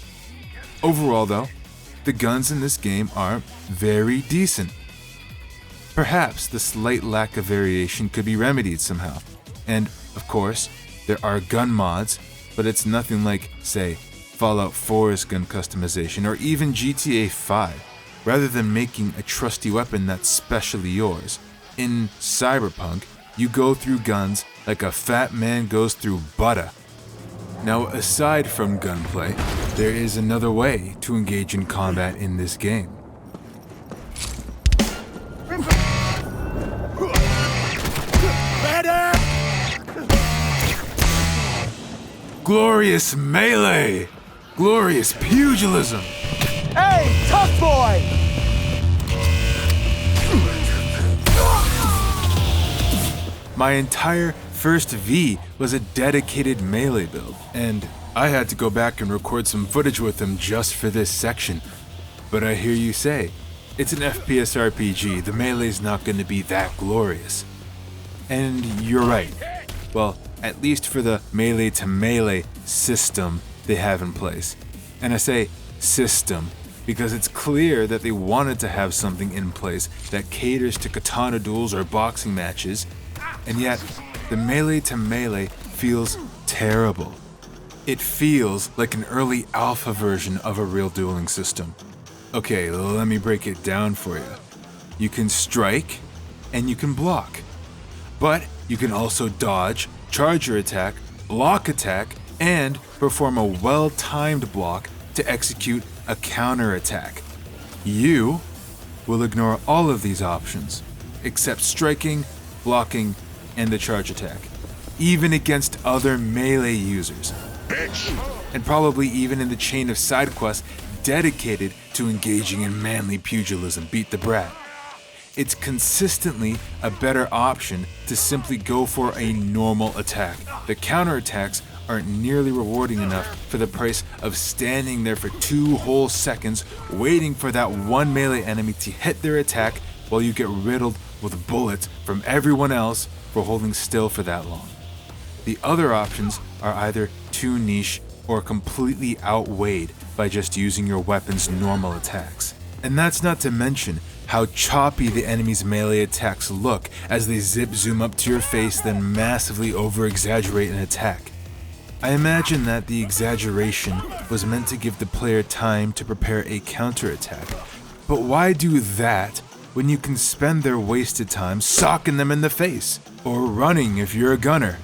Overall though, the guns in this game are very decent. Perhaps the slight lack of variation could be remedied somehow, and of course, there are gun mods, but it's nothing like, say, Fallout 4's gun customization or even GTA 5. Rather than making a trusty weapon that's specially yours, in Cyberpunk, you go through guns like a fat man goes through butter. Now, aside from gunplay, there is another way to engage in combat in this game. Glorious melee! Glorious pugilism! Hey, tough boy! My entire first V was a dedicated melee build, and I had to go back and record some footage with him just for this section. But I hear you say, it's an FPS RPG, the melee's not going to be that glorious. And you're right. Well, at least for the melee to melee system they have in place. And I say system because it's clear that they wanted to have something in place that caters to katana duels or boxing matches, and yet the melee to melee feels terrible. It feels like an early alpha version of a real dueling system. Okay, let me break it down for you. You can strike and you can block, but you can also dodge, charge your attack, block attack, and perform a well-timed block to execute a counter-attack. You will ignore all of these options, except striking, blocking, and the charge attack, even against other melee users. And probably even in the chain of side quests dedicated to engaging in manly pugilism, beat the brat. It's consistently a better option to simply go for a normal attack. The counterattacks aren't nearly rewarding enough for the price of standing there for 2 whole seconds waiting for that one melee enemy to hit their attack while you get riddled with bullets from everyone else for holding still for that long. The other options are either too niche or completely outweighed by just using your weapon's normal attacks. And that's not to mention how choppy the enemy's melee attacks look as they zoom up to your face, then massively over-exaggerate an attack. I imagine that the exaggeration was meant to give the player time to prepare a counterattack. But why do that when you can spend their wasted time socking them in the face, or running if you're a gunner?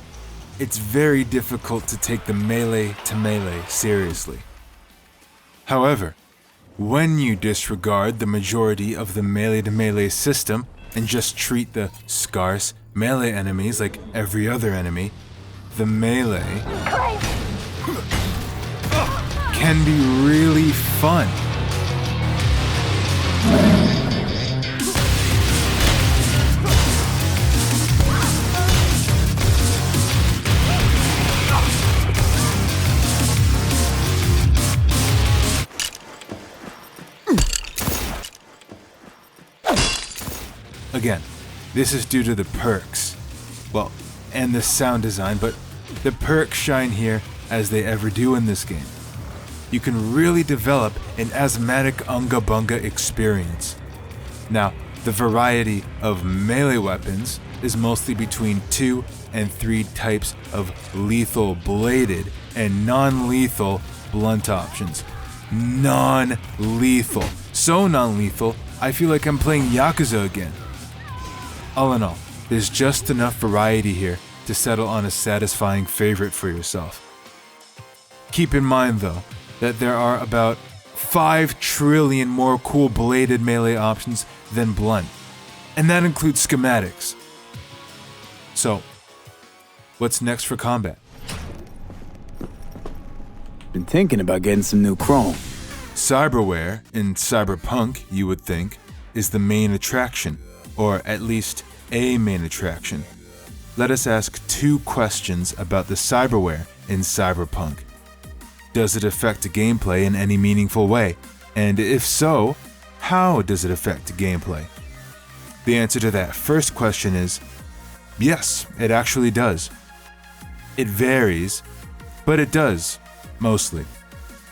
It's very difficult to take the melee to melee seriously. However, when you disregard the majority of the melee to melee system and just treat the scarce melee enemies like every other enemy, the melee can be really fun. Again, this is due to the perks. Well, and the sound design, but the perks shine here as they ever do in this game. You can really develop an asthmatic unga bunga experience. Now, the variety of melee weapons is mostly between 2 and 3 types of lethal bladed and non-lethal blunt options. Non-lethal. So non-lethal, I feel like I'm playing Yakuza again. All in all, there's just enough variety here to settle on a satisfying favorite for yourself. Keep in mind though, that there are about 5 trillion more cool bladed melee options than blunt, and that includes schematics. So, what's next for combat? Been thinking about getting some new chrome. Cyberware, in Cyberpunk, you would think, is the main attraction, or at least a main attraction. Let us ask 2 questions about the cyberware in Cyberpunk. Does it affect gameplay in any meaningful way? And if so, how does it affect gameplay? The answer to that first question is, yes, it actually does. It varies, but it does, mostly.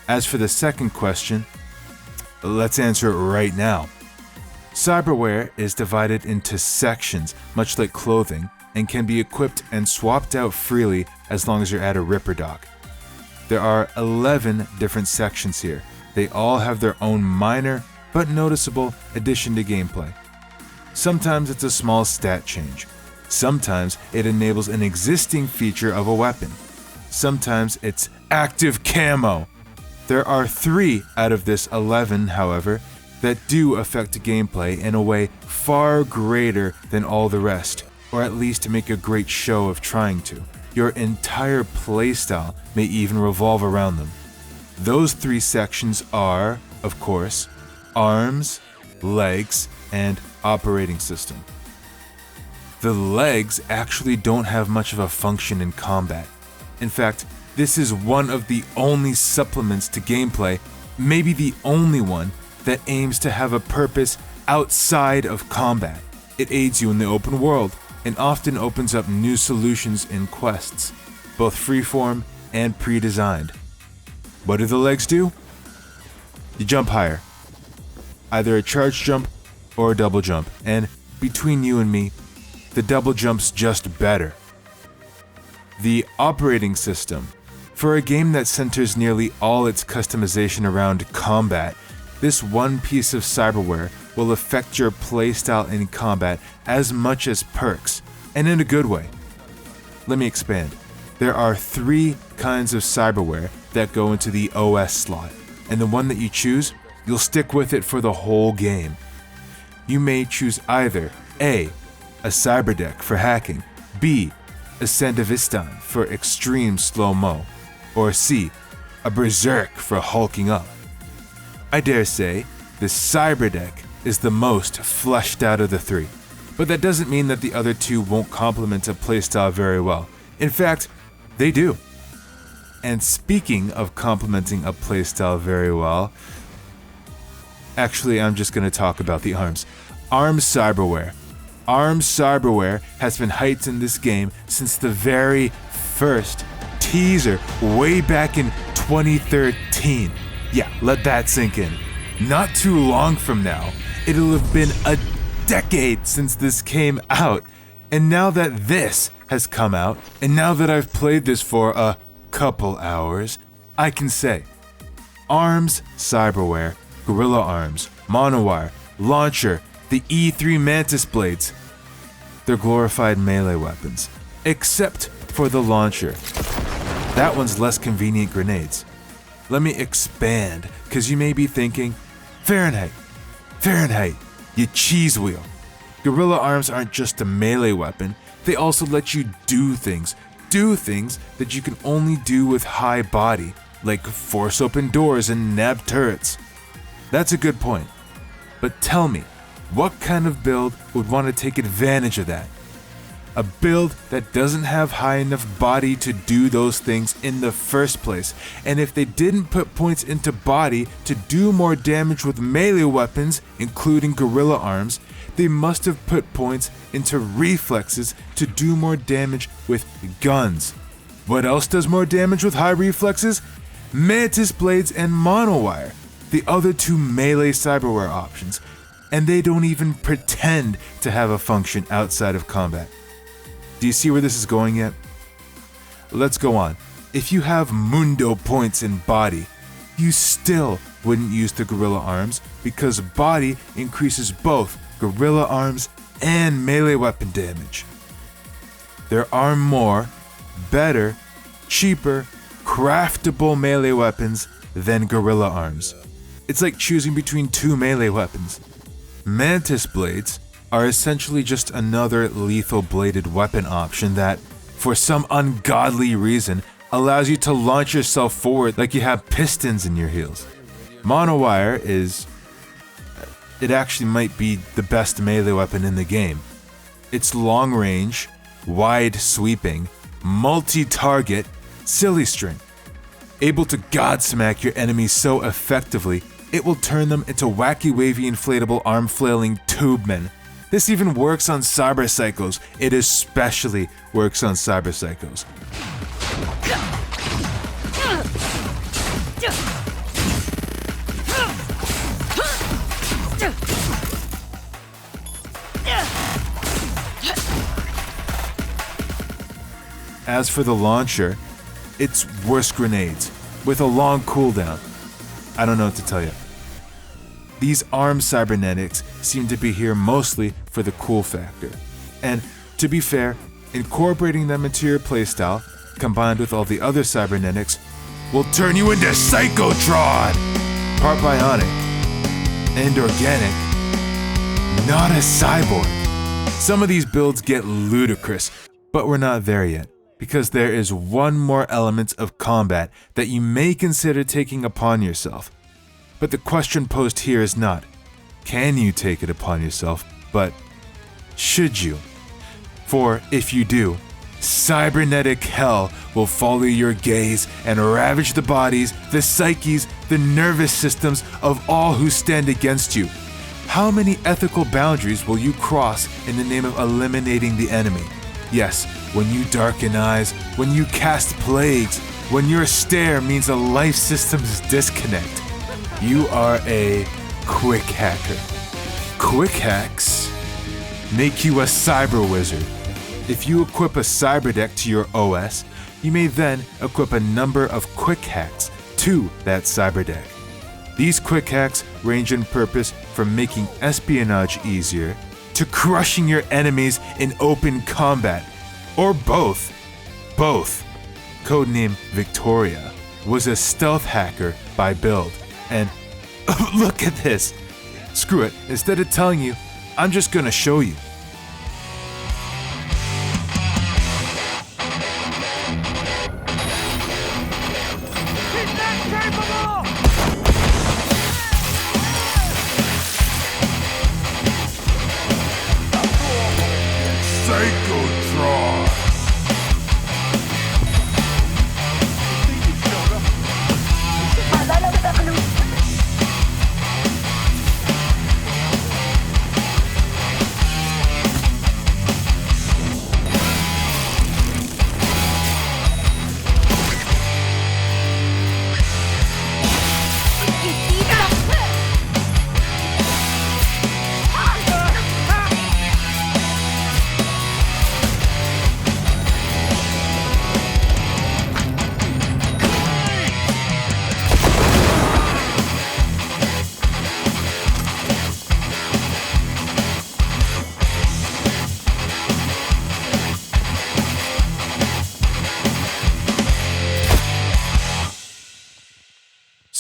As for the second question, let's answer it right now. Cyberware is divided into sections, much like clothing, and can be equipped and swapped out freely as long as you're at a Ripper dock. There are 11 different sections here. They all have their own minor but noticeable addition to gameplay. Sometimes it's a small stat change. Sometimes it enables an existing feature of a weapon. Sometimes it's active camo. There are 3 out of this 11, however, that do affect gameplay in a way far greater than all the rest, or at least make a great show of trying to. Your entire playstyle may even revolve around them. Those 3 sections are, of course, arms, legs, and operating system. The legs actually don't have much of a function in combat. In fact, this is one of the only supplements to gameplay, maybe the only one, that aims to have a purpose outside of combat. It aids you in the open world and often opens up new solutions in quests, both freeform and pre-designed. What do the legs do? You jump higher. Either a charge jump or a double jump, and between you and me, the double jump's just better. The operating system. For a game that centers nearly all its customization around combat, this one piece of cyberware will affect your playstyle in combat as much as perks, and in a good way. Let me expand. There are 3 kinds of cyberware that go into the OS slot, and the one that you choose, you'll stick with it for the whole game. You may choose either A, a cyberdeck for hacking, B, a Sandevistan for extreme slow-mo, or C, a berserk for hulking up. I dare say, the cyberdeck is the most fleshed out of the 3, but that doesn't mean that the other 2 won't complement a playstyle very well. In fact, they do. And speaking of complementing a playstyle very well, actually I'm just going to talk about the arms. Arms cyberware. Arms cyberware has been hyped in this game since the very first teaser way back in 2013. Yeah, let that sink in. Not too long from now, it'll have been a decade since this came out. And now that this has come out, and now that I've played this for a couple hours, I can say, Arms, Cyberware, Gorilla Arms, Monowire, Launcher, the E3 Mantis Blades, they're glorified melee weapons, except for the Launcher. That one's less convenient grenades. Let me expand, because you may be thinking, Fahrenheit, you cheese wheel. Gorilla Arms aren't just a melee weapon, they also let you do things that you can only do with high body, like force open doors and nab turrets. That's a good point. But tell me, what kind of build would want to take advantage of that? A build that doesn't have high enough body to do those things in the first place, and if they didn't put points into body to do more damage with melee weapons, including Gorilla Arms, they must have put points into reflexes to do more damage with guns. What else does more damage with high reflexes? Mantis Blades and Monowire, the other two melee cyberware options, and they don't even pretend to have a function outside of combat. Do you see where this is going yet? Let's go on. If you have Mundo points in body, you still wouldn't use the Gorilla Arms because body increases both Gorilla Arms and melee weapon damage. There are more, better, cheaper, craftable melee weapons than Gorilla Arms. It's like choosing between two melee weapons. Mantis Blades are essentially just another lethal bladed weapon option that, for some ungodly reason, allows you to launch yourself forward like you have pistons in your heels. Monowire it actually might be the best melee weapon in the game. It's long range, wide sweeping, multi-target, silly string. Able to godsmack your enemies so effectively, it will turn them into wacky wavy inflatable arm flailing tubemen. This even works on Cyber Psychos. It especially works on Cyber Psychos. As for the Launcher, it's worse grenades, with a long cooldown. I don't know what to tell you. These armed cybernetics seem to be here mostly for the cool factor. And to be fair, incorporating them into your playstyle, combined with all the other cybernetics, will turn you into Psychotron! Part bionic and organic, not a cyborg. Some of these builds get ludicrous, but we're not there yet, because there is one more element of combat that you may consider taking upon yourself. But the question posed here is not, can you take it upon yourself, but should you? For if you do, cybernetic hell will follow your gaze and ravage the bodies, the psyches, the nervous systems of all who stand against you. How many ethical boundaries will you cross in the name of eliminating the enemy? Yes, when you darken eyes, when you cast plagues, when your stare means a life system's disconnect. You are a quick hacker. Quickhacks make you a cyber wizard. If you equip a cyber deck to your OS, you may then equip a number of Quickhacks to that cyber deck. These Quickhacks range in purpose from making espionage easier to crushing your enemies in open combat, or both. Both. Codename Victoria was a stealth hacker by build. And look at this. Screw it. Instead of telling you, I'm just gonna show you. Psychotron!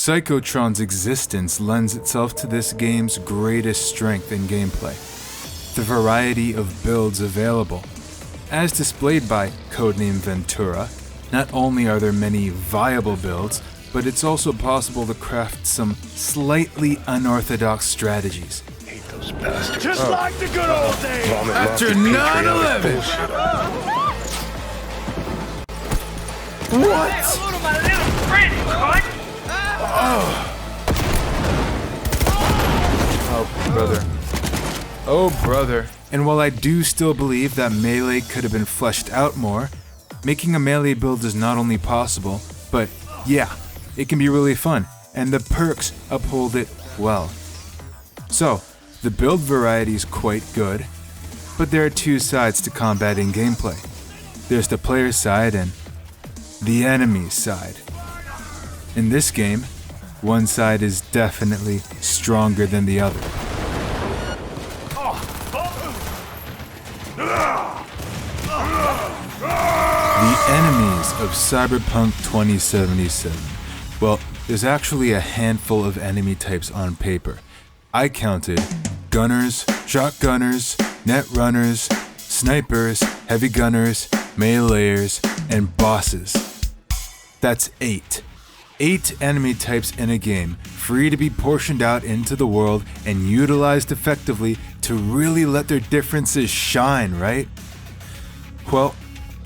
Psychotron's existence lends itself to this game's greatest strength in gameplay: the variety of builds available. As displayed by Codename Ventura, not only are there many viable builds, but it's also possible to craft some slightly unorthodox strategies. Hate those bastards. Just like the good old days. After 9/11! What? Hello to my little friend, cunt! Oh, brother. Oh, brother. And while I do still believe that melee could have been fleshed out more, making a melee build is not only possible, but yeah, it can be really fun, and the perks uphold it well. So, the build variety is quite good, but there are two sides to combat in gameplay. There's the player side and the enemy side. In this game, one side is definitely stronger than the other. The enemies of Cyberpunk 2077. Well, there's actually a handful of enemy types on paper. I counted gunners, shotgunners, netrunners, snipers, heavy gunners, meleeers, and bosses. That's 8. 8 enemy types in a game, free to be portioned out into the world and utilized effectively to really let their differences shine, right? Well,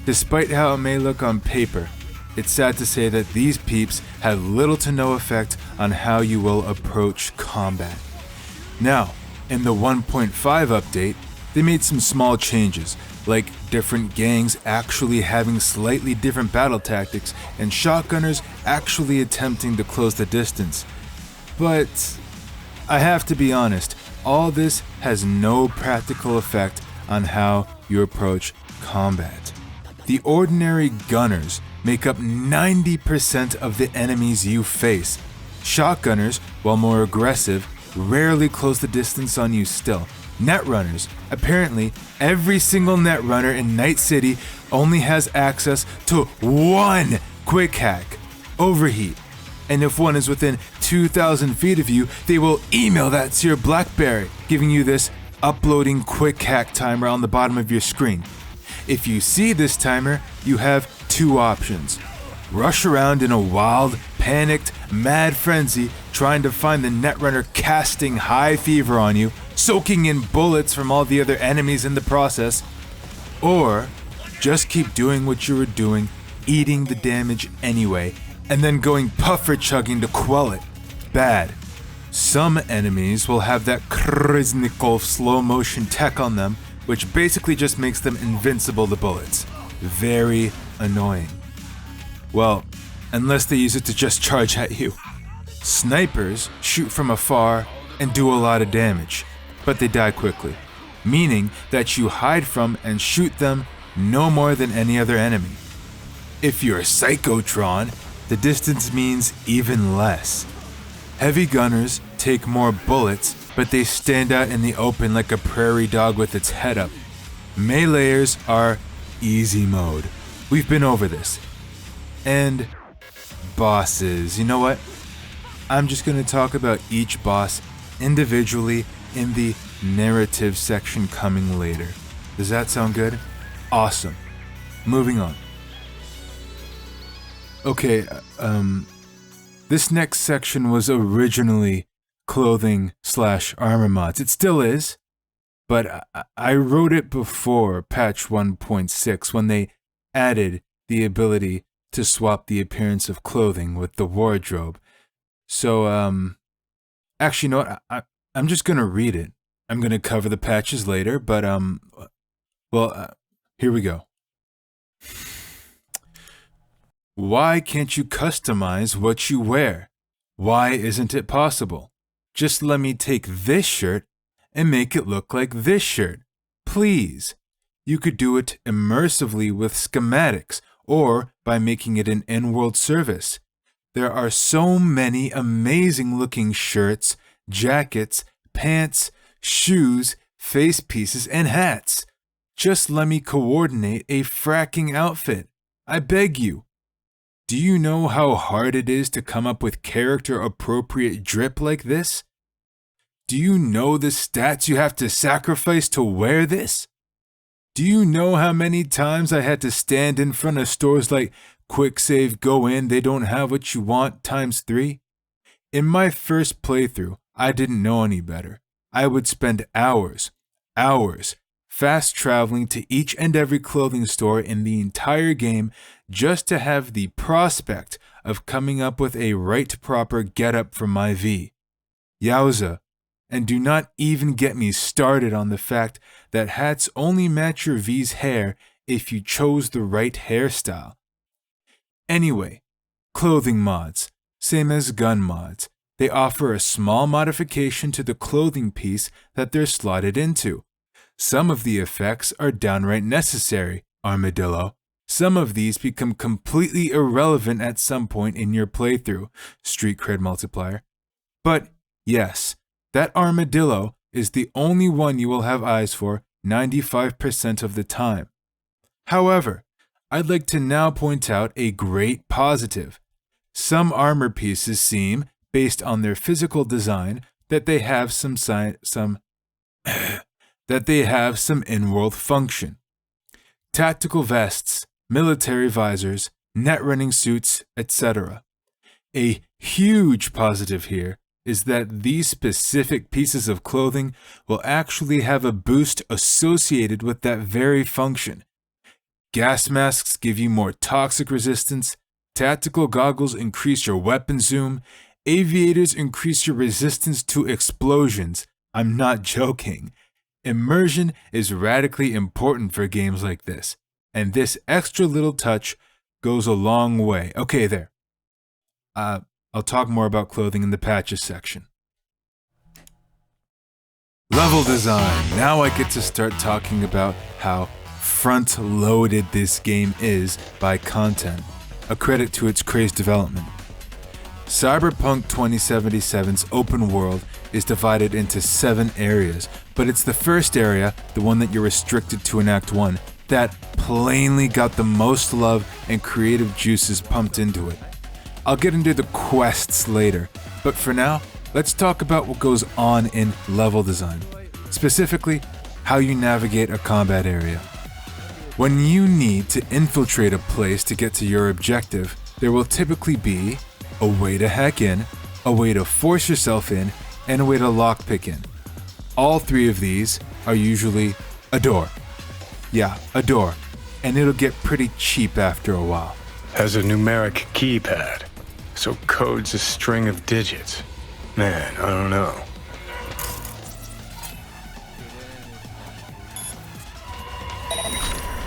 despite how it may look on paper, it's sad to say that these peeps have little to no effect on how you will approach combat. Now, in the 1.5 update, they made some small changes, like different gangs actually having slightly different battle tactics and shotgunners actually attempting to close the distance. But I have to be honest, all this has no practical effect on how you approach combat. The ordinary gunners make up 90% of the enemies you face. Shotgunners, while more aggressive, rarely close the distance on you still. Netrunners, apparently every single netrunner in Night City only has access to one Quickhack, Overheat. And if one is within 2,000 feet of you, they will email that to your BlackBerry, giving you this uploading Quickhack timer on the bottom of your screen. If you see this timer, you have two options. Rush around in a wild, panicked, mad frenzy trying to find the netrunner casting high fever on you, soaking in bullets from all the other enemies in the process, or just keep doing what you were doing, eating the damage anyway, and then going puffer chugging to quell it. Bad. Some enemies will have that Krasnikov slow motion tech on them, which basically just makes them invincible to bullets. Very annoying. Well, unless they use it to just charge at you. Snipers shoot from afar and do a lot of damage, but they die quickly, meaning that you hide from and shoot them no more than any other enemy. If you're Psychotron, the distance means even less. Heavy gunners take more bullets, but they stand out in the open like a prairie dog with its head up. Meleeers are easy mode. We've been over this. And bosses. You know what? I'm just going to talk about each boss individually in the narrative section coming later. Does that sound good? Awesome. Moving on. Okay, this next section was originally clothing/armor mods. It still is, but I wrote it before patch 1.6 when they added the ability to swap the appearance of clothing with the wardrobe. So, actually, you know what? I'm just gonna read it. I'm gonna cover the patches later, but, here we go. Why can't you customize what you wear? Why isn't it possible? Just let me take this shirt and make it look like this shirt. Please. You could do it immersively with schematics or by making it an in-world service. There are so many amazing looking shirts, jackets, pants, shoes, face pieces, and hats. Just let me coordinate a fracking outfit. I beg you. Do you know how hard it is to come up with character-appropriate drip like this? Do you know the stats you have to sacrifice to wear this? Do you know how many times I had to stand in front of stores like Quick Save, Go In, They Don't Have What You Want ×3? In my first playthrough, I didn't know any better. I would spend hours, fast traveling to each and every clothing store in the entire game just to have the prospect of coming up with a right proper getup for my V. Yowza. And do not even get me started on the fact that hats only match your V's hair if you chose the right hairstyle. Anyway, clothing mods, same as gun mods. They offer a small modification to the clothing piece that they're slotted into. Some of the effects are downright necessary, Armadillo. Some of these become completely irrelevant at some point in your playthrough, Street Cred Multiplier. But yes, that Armadillo is the only one you will have eyes for 95% of the time. However, I'd like to now point out a great positive. Some armor pieces seem, based on their physical design, that they have some in-world function. Tactical vests, military visors, net running suits, etc. A huge positive here is that these specific pieces of clothing will actually have a boost associated with that very function. Gas masks give you more toxic resistance, tactical goggles increase your weapon zoom, aviators increase your resistance to explosions. I'm not joking. Immersion is radically important for games like this, and this extra little touch goes a long way. Okay, there. I'll talk more about clothing in the patches section. Level design. Now I get to start talking about how front-loaded this game is by content, a credit to its crazed development. Cyberpunk 2077's open world is divided into 7 areas, but it's the first area, the one that you're restricted to in Act 1, that plainly got the most love and creative juices pumped into it. I'll get into the quests later, but for now, let's talk about what goes on in level design. Specifically, how you navigate a combat area. When you need to infiltrate a place to get to your objective, there will typically be a way to hack in, a way to force yourself in, and a way to lockpick in. All 3 of these are usually a door. Yeah, a door. And it'll get pretty cheap after a while. Has a numeric keypad, so code's a string of digits. Man, I don't know.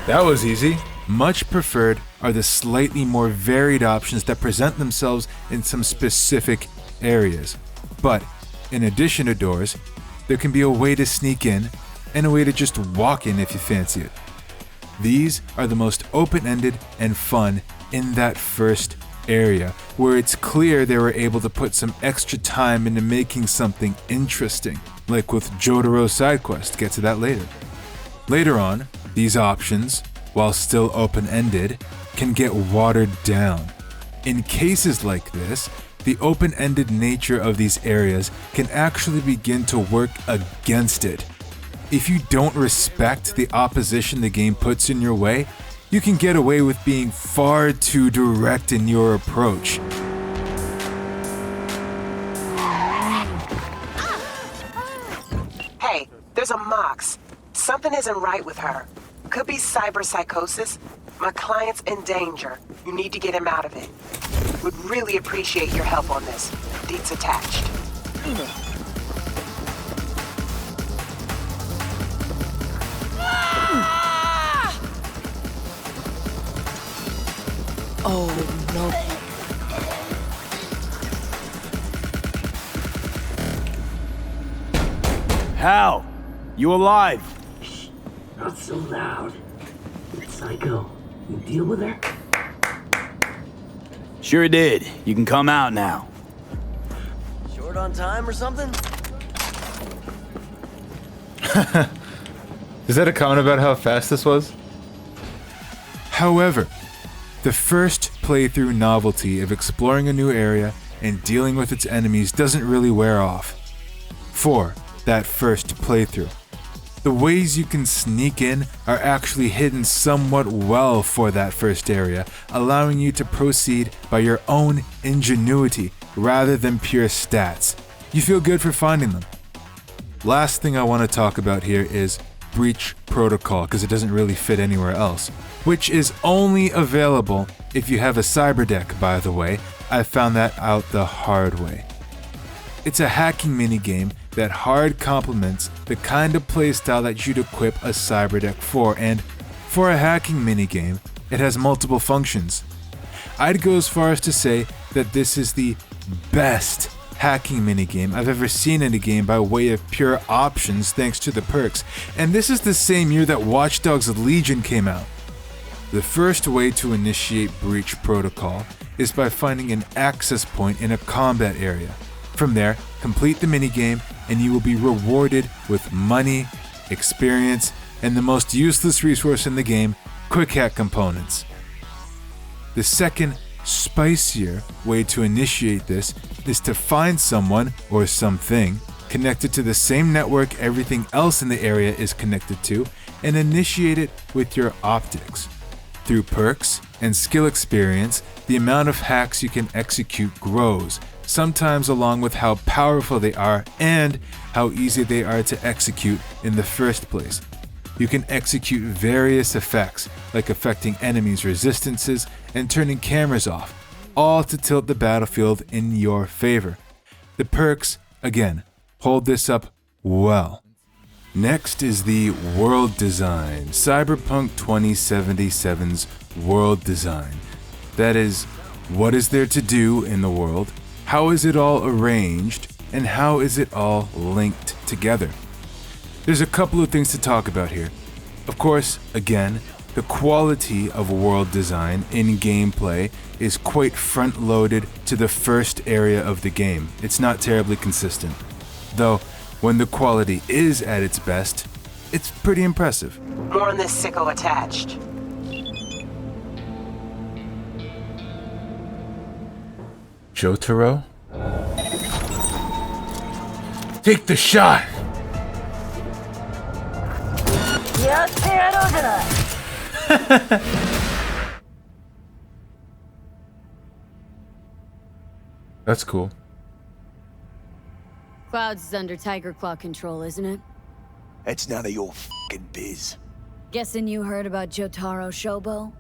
That was easy. Much preferred are the slightly more varied options that present themselves in some specific areas. But in addition to doors, there can be a way to sneak in and a way to just walk in if you fancy it. These are the most open-ended and fun in that first area, where it's clear they were able to put some extra time into making something interesting, like with Jotaro's side quest. Get to that later. Later on, these options, while still open-ended, can get watered down. In cases like this, the open-ended nature of these areas can actually begin to work against it. If you don't respect the opposition the game puts in your way, you can get away with being far too direct in your approach. Hey, there's a Mox. Something isn't right with her. Could be cyberpsychosis. My client's in danger. You need to get him out of it. Would really appreciate your help on this. Deets attached. Oh, no. Hal, you alive? Not so loud. Psycho, you deal with her? Sure did. You can come out now. Short on time or something? Is that a comment about how fast this was? However, The first playthrough novelty of exploring a new area and dealing with its enemies doesn't really wear off. For that first playthrough, the ways you can sneak in are actually hidden somewhat well for that first area, allowing you to proceed by your own ingenuity rather than pure stats. You feel good for finding them. Last thing I want to talk about here is Breach Protocol, because it doesn't really fit anywhere else, which is only available if you have a cyber deck, by the way. I found that out the hard way. It's a hacking minigame that hard complements the kind of playstyle that you'd equip a cyber deck for, and for a hacking minigame, it has multiple functions. I'd go as far as to say that this is the best hacking minigame I've ever seen in a game by way of pure options thanks to the perks, and this is the same year that Watch Dogs Legion came out. The first way to initiate Breach Protocol is by finding an access point in a combat area. From there, complete the minigame and you will be rewarded with money, experience, and the most useless resource in the game, Quickhack components. The second, spicier way to initiate this is to find someone or something connected to the same network everything else in the area is connected to and initiate it with your optics. Through perks and skill experience, the amount of hacks you can execute grows, sometimes along with how powerful they are and how easy they are to execute in the first place. You can execute various effects, like affecting enemies' resistances and turning cameras off, all to tilt the battlefield in your favor. The perks, again, hold this up well. Next is the world design, Cyberpunk 2077's world design. That is, what is there to do in the world, how is it all arranged, and how is it all linked together? There's a couple of things to talk about here. Of course, again, the quality of world design in gameplay is quite front-loaded to the first area of the game. It's not terribly consistent. Though, when the quality is at its best, it's pretty impressive. More on this sicko attached. Jotaro? Take the shot! That's cool. Clouds is under Tiger Claw control, isn't it? That's none of your fucking biz. Guessing you heard about Jotaro Shobo?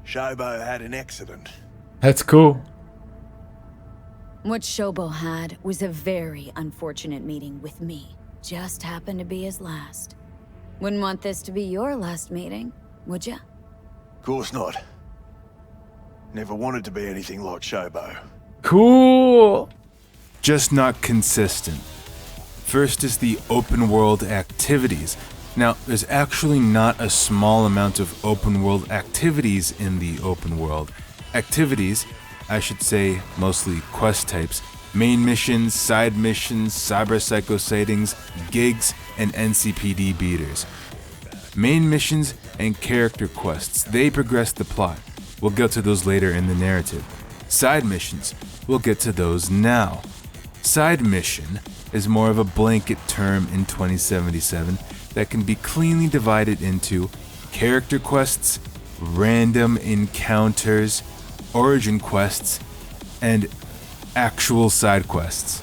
Shobo had an accident. That's cool. What Shobo had was a very unfortunate meeting with me. Just happened to be his last. Wouldn't want this to be your last meeting, would ya? Course not. Never wanted to be anything like Shobo. Cool! Just not consistent. First is the open world activities. Now, there's actually not a small amount of open world activities in the open world. Activities, I should say mostly quest types, main missions, side missions, cyber psycho sightings, gigs, and NCPD beaters. Main missions and character quests, they progress the plot. We'll get to those later in the narrative. Side missions, we'll get to those now. Side mission is more of a blanket term in 2077 that can be cleanly divided into character quests, random encounters, origin quests, and actual side quests.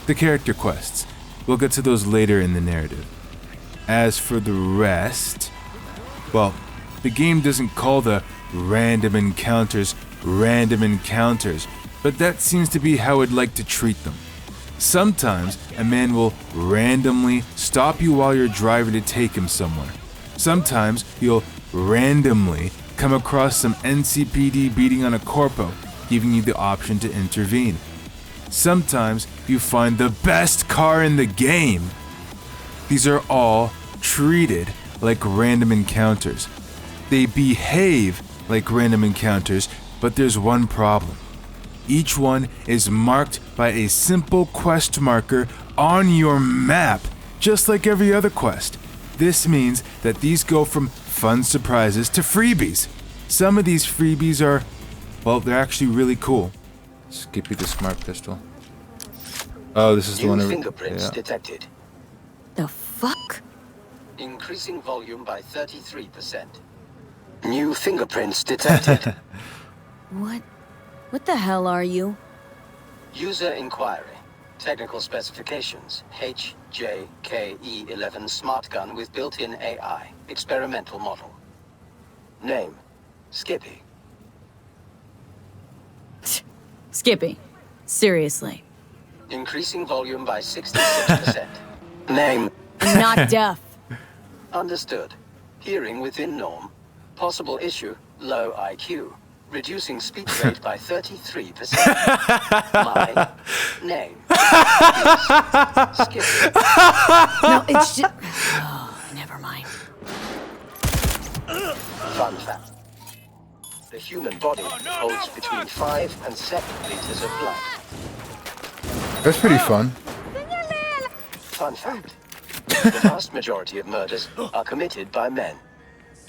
The character quests, we'll get to those later in the narrative. As for the rest, well, the game doesn't call the random encounters, but that seems to be how it'd like to treat them. Sometimes a man will randomly stop you while you're driving to take him somewhere. Sometimes you'll randomly come across some NCPD beating on a corpo, giving you the option to intervene. Sometimes you find the best car in the game. These are all treated like random encounters. They behave like random encounters, but there's one problem. Each one is marked by a simple quest marker on your map, just like every other quest. This means that these go from fun surprises to freebies. Some of these freebies are, well, they're actually really cool. Skippy the smart pistol. Oh, this is the one. Fingerprints detected. The fuck? Increasing volume by 33%. New fingerprints detected. What the hell are you? User inquiry. Technical specifications. HJKE11 smart gun with built-in AI. Experimental model. Name. Skippy. Skippy. Seriously. Increasing volume by 66%. Name. I'm not deaf. Understood. Hearing within norm. Possible issue, low IQ. Reducing speech rate by 33%. My name. Skippy. No, it's just... Oh, never mind. Fun fact. The human body holds between 5 and 7 liters of blood. That's pretty fun. Fun fact. The vast majority of murders are committed by men.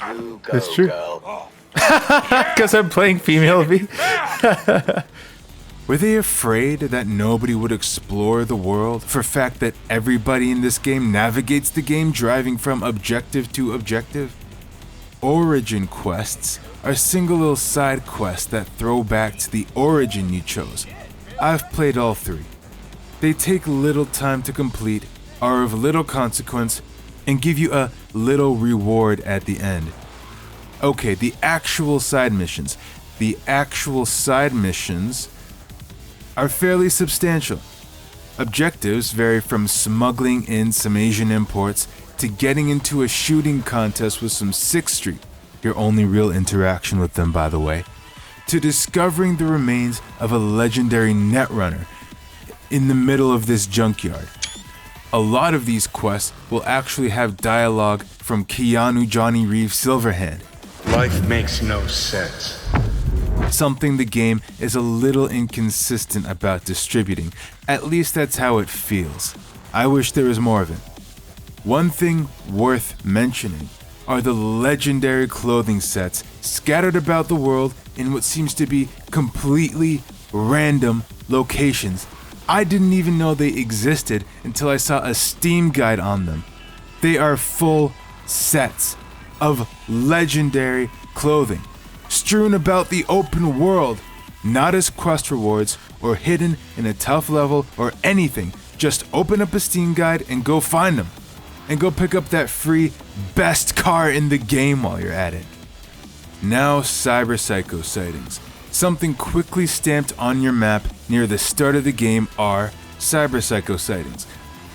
You go, That's true. girl. Because I'm playing female V. Were they afraid that nobody would explore the world for fact that everybody in this game navigates the game driving from objective to objective? Origin quests are single little side quests that throw back to the origin you chose. I've played all three. They take little time to complete, are of little consequence, and give you a little reward at the end. Okay, the actual side missions. The actual side missions are fairly substantial. Objectives vary from smuggling in some Asian imports to getting into a shooting contest with some 6th Street, your only real interaction with them, by the way, to discovering the remains of a legendary netrunner in the middle of this junkyard. A lot of these quests will actually have dialogue from Keanu Johnny Reeves Silverhand. Life makes no sense. Something the game is a little inconsistent about distributing. At least that's how it feels. I wish there was more of it. One thing worth mentioning are the legendary clothing sets scattered about the world in what seems to be completely random locations. I didn't even know they existed until I saw a Steam guide on them. They are full sets of legendary clothing, strewn about the open world, not as quest rewards or hidden in a tough level or anything. Just open up a Steam guide and go find them. And go pick up that free best car in the game while you're at it. Now Cyber Psycho sightings. Something quickly stamped on your map near the start of the game are Cyber Psycho sightings.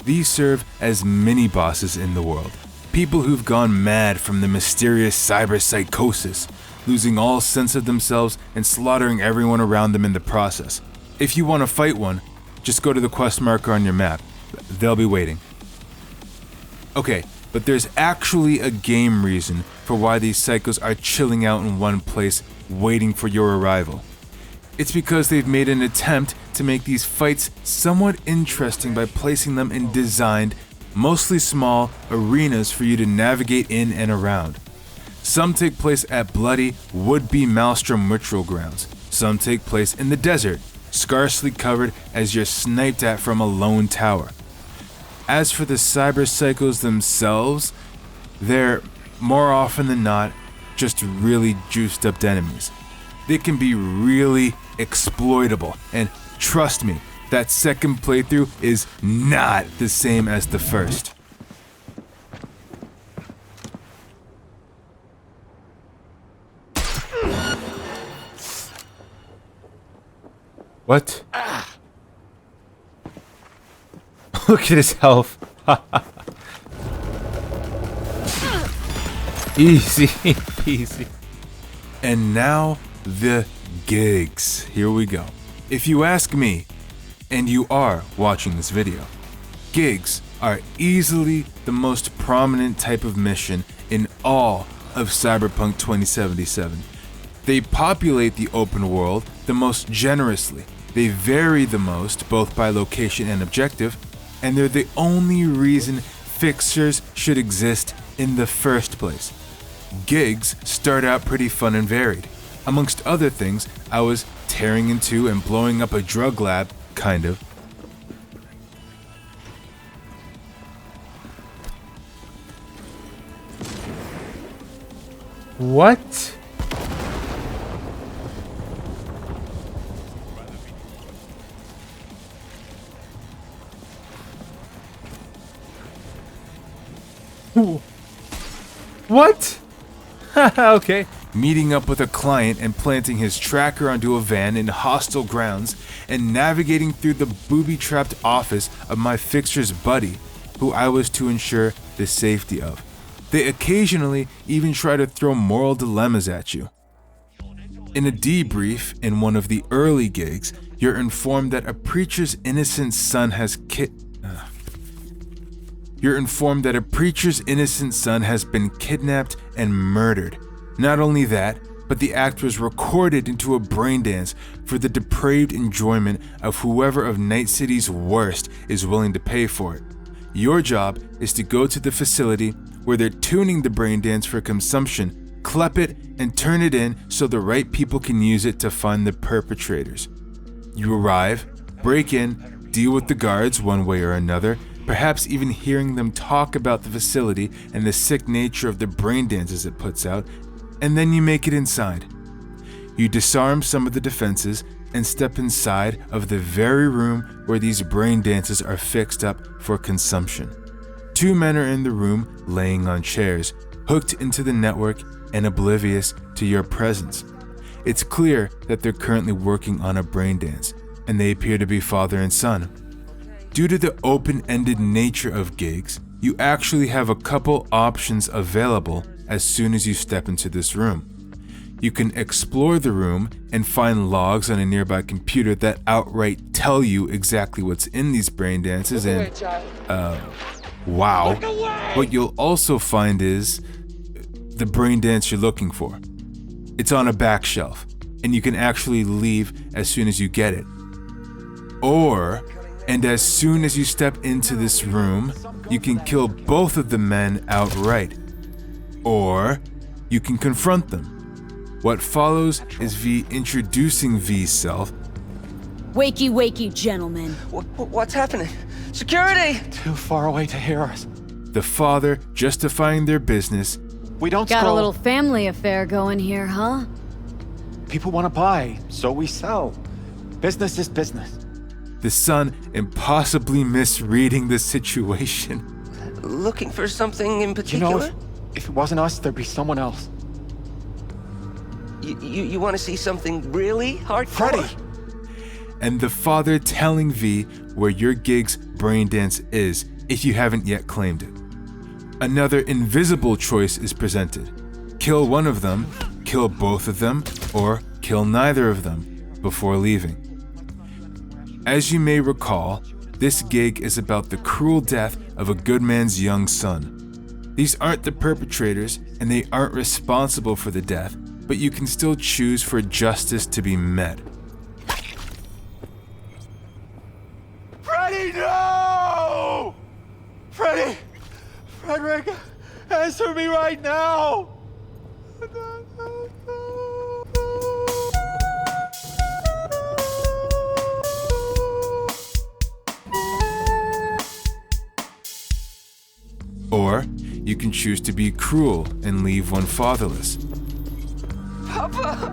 These serve as mini-bosses in the world. People who've gone mad from the mysterious cyber psychosis, losing all sense of themselves and slaughtering everyone around them in the process. If you want to fight one, just go to the quest marker on your map. They'll be waiting. Okay, but there's actually a game reason for why these psychos are chilling out in one place waiting for your arrival. It's because they've made an attempt to make these fights somewhat interesting by placing them in designed, mostly small arenas for you to navigate in and around. Some take place at bloody, would-be Maelstrom ritual grounds. Some take place in the desert, scarcely covered as you're sniped at from a lone tower. As for the cyber psychos themselves, they're, more often than not, just really juiced up enemies. They can be really exploitable, and trust me, that second playthrough is not the same as the first. What? Look at his health. Easy, easy. And now the gigs. Here we go. If you ask me, and you are watching this video, gigs are easily the most prominent type of mission in all of Cyberpunk 2077. They populate the open world the most generously. They vary the most, both by location and objective, and they're the only reason Fixxxers should exist in the first place. Gigs start out pretty fun and varied. Amongst other things, I was tearing into and blowing up a drug lab, kind of. What? What? Okay. Meeting up with a client and planting his tracker onto a van in hostile grounds and navigating through the booby-trapped office of my Fixxxers buddy, who I was to ensure the safety of. They occasionally even try to throw moral dilemmas at you. In a debrief in one of the early gigs, you're informed that a preacher's innocent son has been kidnapped and murdered. Not only that, but the act was recorded into a brain dance for the depraved enjoyment of whoever of Night City's worst is willing to pay for it. Your job is to go to the facility where they're tuning the brain dance for consumption, clep it, and turn it in so the right people can use it to find the perpetrators. You arrive, break in, deal with the guards one way or another, perhaps even hearing them talk about the facility and the sick nature of the brain dances it puts out, and then you make it inside. You disarm some of the defenses and step inside of the very room where these brain dances are fixed up for consumption. 2 men are in the room laying on chairs, hooked into the network and oblivious to your presence. It's clear that they're currently working on a brain dance, and they appear to be father and son. Due to the open-ended nature of gigs, you actually have a couple options available as soon as you step into this room. You can explore the room and find logs on a nearby computer that outright tell you exactly what's in these brain dances and, wow. What you'll also find is the brain dance you're looking for. It's on a back shelf, and you can actually leave as soon as you get it. And as soon as you step into this room, you can kill both of the men outright. Or you can confront them. What follows is V introducing V's self. Wakey, wakey, gentlemen. What's happening? Security! Too far away to hear us. The father justifying their business. We don't Got a little family affair going here, huh? People want to buy, so we sell. Business is business. The son impossibly misreading the situation. Looking for something in particular? You know, if it wasn't us, there'd be someone else. You want to see something really hardcore? Freddy! And the father telling V where your gig's brain dance is if you haven't yet claimed it. Another invisible choice is presented. Kill one of them, kill both of them, or kill neither of them before leaving. As you may recall, this gig is about the cruel death of a good man's young son. These aren't the perpetrators, and they aren't responsible for the death, but you can still choose for justice to be met. Freddy, no! Freddy! Frederick, answer me right now! Or you can choose to be cruel and leave one fatherless. Papa!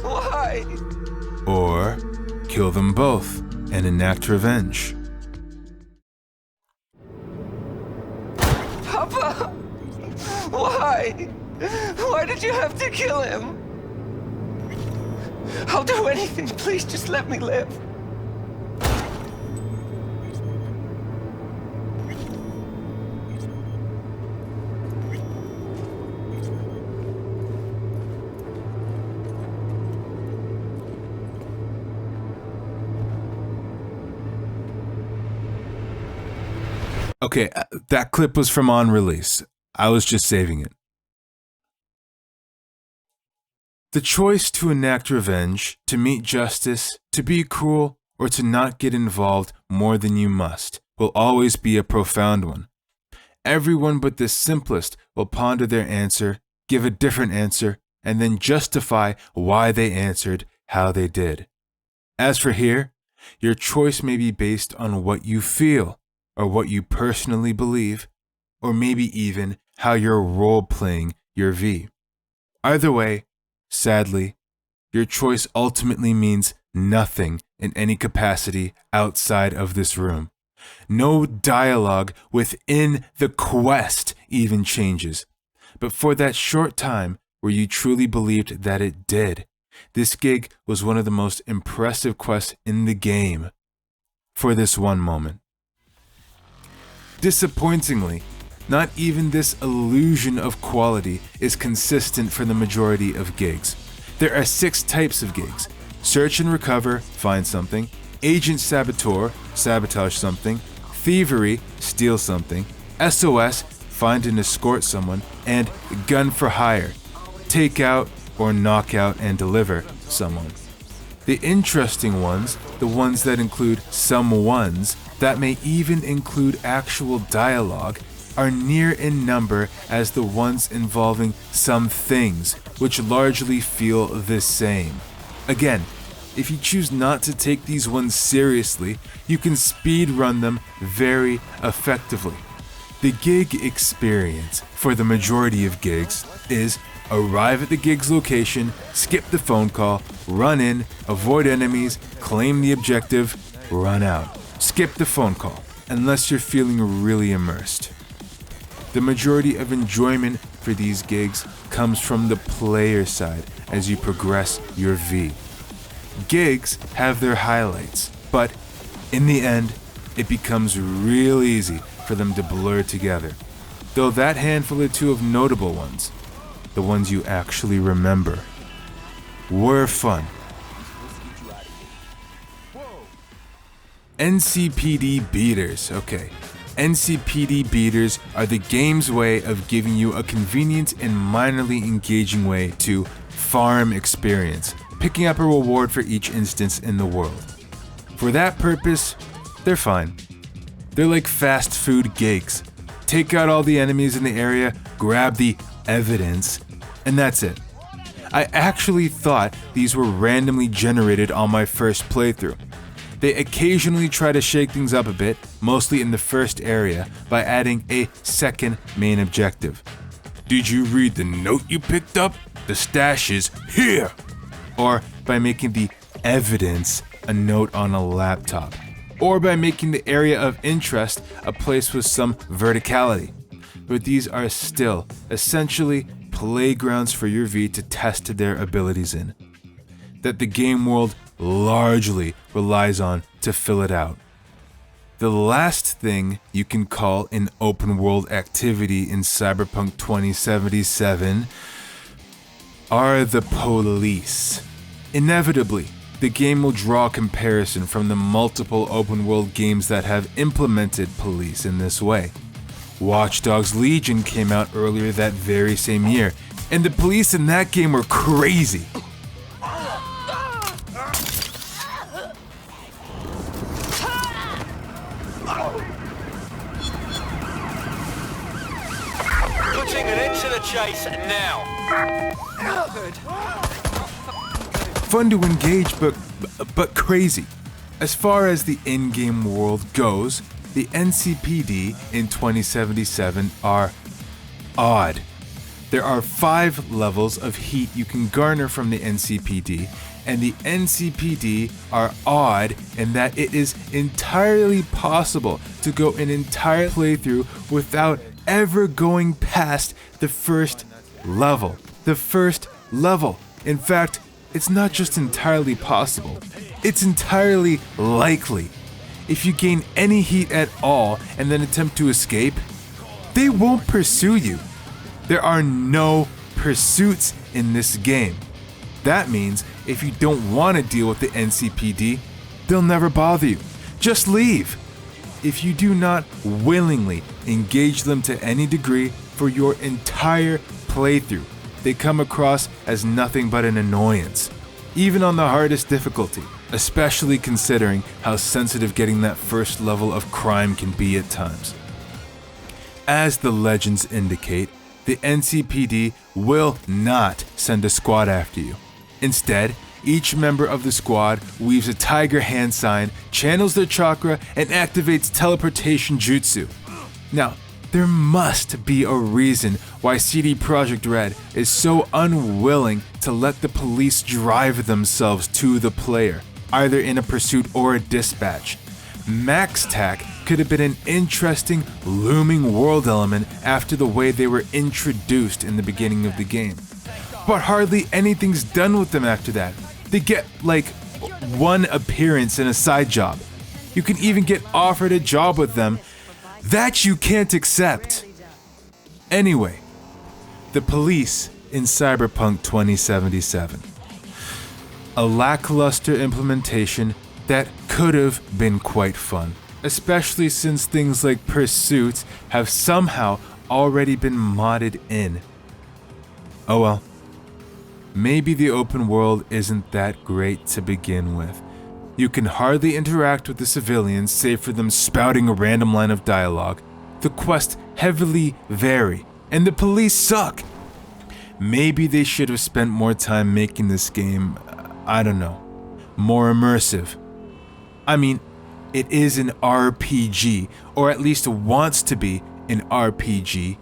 Why? Or kill them both and enact revenge. Papa! Why? Why did you have to kill him? I'll do anything. Please just let me live. Okay, that clip was from on release. I was just saving it. The choice to enact revenge, to meet justice, to be cruel, or to not get involved more than you must will always be a profound one. Everyone but the simplest will ponder their answer give a different answer, and then justify why they answered how they did. As for here, your choice may be based on what you feel, or what you personally believe, or maybe even how you're role-playing your V. Either way, sadly, your choice ultimately means nothing in any capacity outside of this room. No dialogue within the quest even changes. But for that short time where you truly believed that it did, this gig was one of the most impressive quests in the game for this one moment. Disappointingly, not even this illusion of quality is consistent for the majority of gigs. There are 6 types of gigs: search and recover, find something; agent saboteur, sabotage something; thievery, steal something; SOS, find and escort someone; and gun for hire, take out or knock out and deliver someone. The interesting ones, the ones that include some ones, that may even include actual dialogue, are near in number as the ones involving some things, which largely feel the same. Again, if you choose not to take these ones seriously, you can speedrun them very effectively. The gig experience for the majority of gigs is arrive at the gig's location, skip the phone call, run in, avoid enemies, claim the objective, run out. Skip the phone call, unless you're feeling really immersed. The majority of enjoyment for these gigs comes from the player side as you progress your V. Gigs have their highlights, but in the end, it becomes real easy for them to blur together. Though that handful or two of notable ones, the ones you actually remember, were fun. NCPD beaters. Okay. NCPD beaters are the game's way of giving you a convenient and minorly engaging way to farm experience, picking up a reward for each instance in the world. For that purpose, they're fine. They're like fast food gigs. Take out all the enemies in the area, grab the evidence, and that's it. I actually thought these were randomly generated on my first playthrough. They occasionally try to shake things up a bit, mostly in the first area, by adding a second main objective. Did you read the note you picked up? The stash is here! Or by making the evidence a note on a laptop. Or by making the area of interest a place with some verticality. But these are still, essentially, playgrounds for your V to test their abilities in, that the game world largely relies on to fill it out. The last thing you can call an open world activity in Cyberpunk 2077 are the police. Inevitably, the game will draw a comparison from the multiple open world games that have implemented police in this way. Watch Dogs Legion came out earlier that very same year, and the police in that game were crazy. Putting an end to the chase now. Fun to engage, but crazy. As far as the in-game world goes, the NCPD in 2077 are odd. There are 5 levels of heat you can garner from the NCPD, and the NCPD are odd in that it is entirely possible to go an entire playthrough without ever going past the first level. The first level. In fact, it's not just entirely possible, it's entirely likely. If you gain any heat at all and then attempt to escape, they won't pursue you. There are no pursuits in this game. That means if you don't want to deal with the NCPD, they'll never bother you. Just leave. If you do not willingly engage them to any degree for your entire playthrough, they come across as nothing but an annoyance, even on the hardest difficulty, especially considering how sensitive getting that first level of crime can be at times. As the legends indicate, the NCPD will not send a squad after you. Instead, each member of the squad weaves a tiger hand sign, channels their chakra, and activates teleportation jutsu. Now, there must be a reason why CD Projekt Red is so unwilling to let the police drive themselves to the player, either in a pursuit or a dispatch. MaxTac could have been an interesting, looming world element after the way they were introduced in the beginning of the game. But hardly anything's done with them after that. They get like one appearance in a side job. You can even get offered a job with them that you can't accept. Anyway, the police in Cyberpunk 2077. A lackluster implementation that could have been quite fun, especially since things like pursuits have somehow already been modded in. Oh well. Maybe the open world isn't that great to begin with. You can hardly interact with the civilians save for them spouting a random line of dialogue. The quests heavily vary, and the police suck. Maybe they should have spent more time making this game, I don't know, more immersive. I mean, it is an RPG, or at least wants to be an RPG.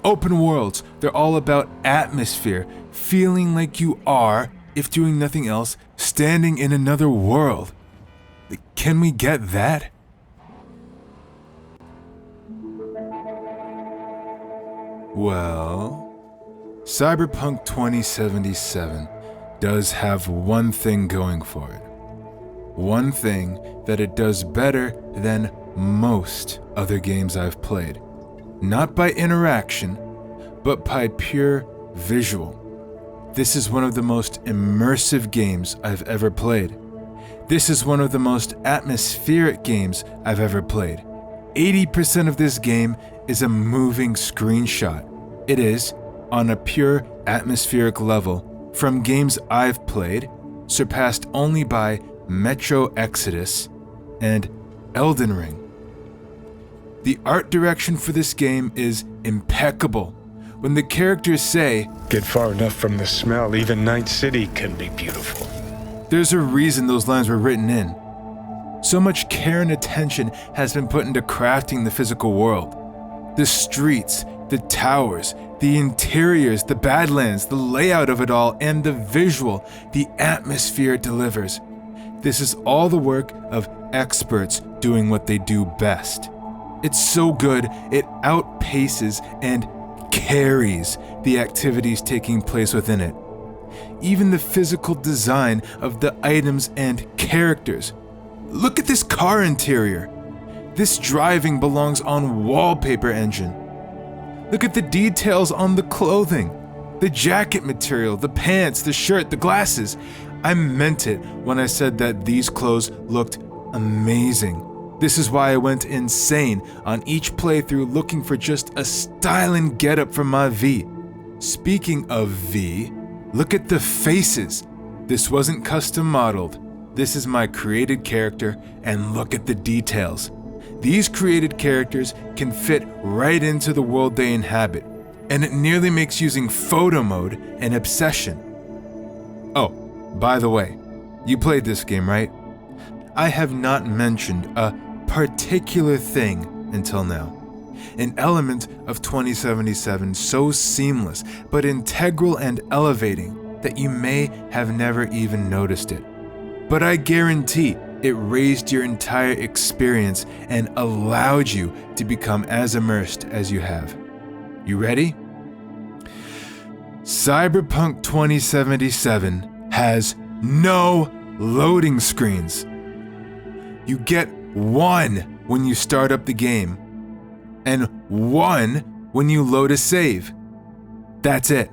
Open worlds, they're all about atmosphere, feeling like you are, if doing nothing else, standing in another world. Can we get that? Well, Cyberpunk 2077 does have one thing going for it. One thing that it does better than most other games I've played. Not by interaction, but by pure visual. This is one of the most immersive games I've ever played. This is one of the most atmospheric games I've ever played. 80% of this game is a moving screenshot. It is, on a pure atmospheric level, from games I've played, surpassed only by Metro Exodus and Elden Ring. The art direction for this game is impeccable. When the characters say, "Get far enough from the smell, even Night City can be beautiful," there's a reason those lines were written in. So much care and attention has been put into crafting the physical world. The streets, the towers, the interiors, the badlands, the layout of it all, and the visual, the atmosphere it delivers. This is all the work of experts doing what they do best. It's so good, it outpaces and carries the activities taking place within it. Even the physical design of the items and characters. Look at this car interior. This driving belongs on Wallpaper Engine. Look at the details on the clothing, the jacket material, the pants, the shirt, the glasses. I meant it when I said that these clothes looked amazing. This is why I went insane on each playthrough looking for just a styling getup for my V. Speaking of V, look at the faces. This wasn't custom modeled. This is my created character, and look at the details. These created characters can fit right into the world they inhabit, and it nearly makes using photo mode an obsession. Oh, by the way, you played this game, right? I have not mentioned a particular thing until now. An element of 2077 so seamless but integral and elevating that you may have never even noticed it. But I guarantee it raised your entire experience and allowed you to become as immersed as you have. You ready? Cyberpunk 2077 has no loading screens. You get one when you start up the game, and one when you load a save. That's it.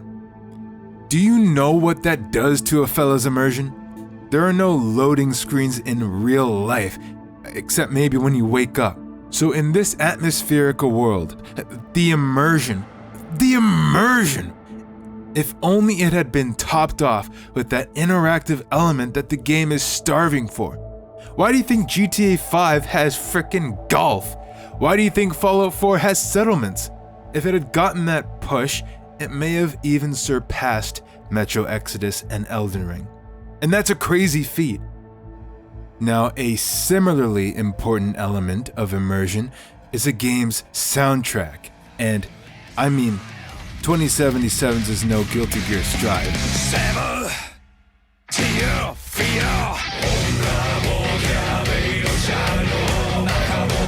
Do you know what that does to a fella's immersion? There are no loading screens in real life, except maybe when you wake up. So in this atmospheric world, the immersion, if only it had been topped off with that interactive element that the game is starving for. Why do you think GTA 5 has frickin' golf? Why do you think Fallout 4 has settlements? If it had gotten that push, it may have even surpassed Metro Exodus and Elden Ring. And that's a crazy feat. Now, a similarly important element of immersion is a game's soundtrack. And, I mean, 2077's is no Guilty Gear Strive.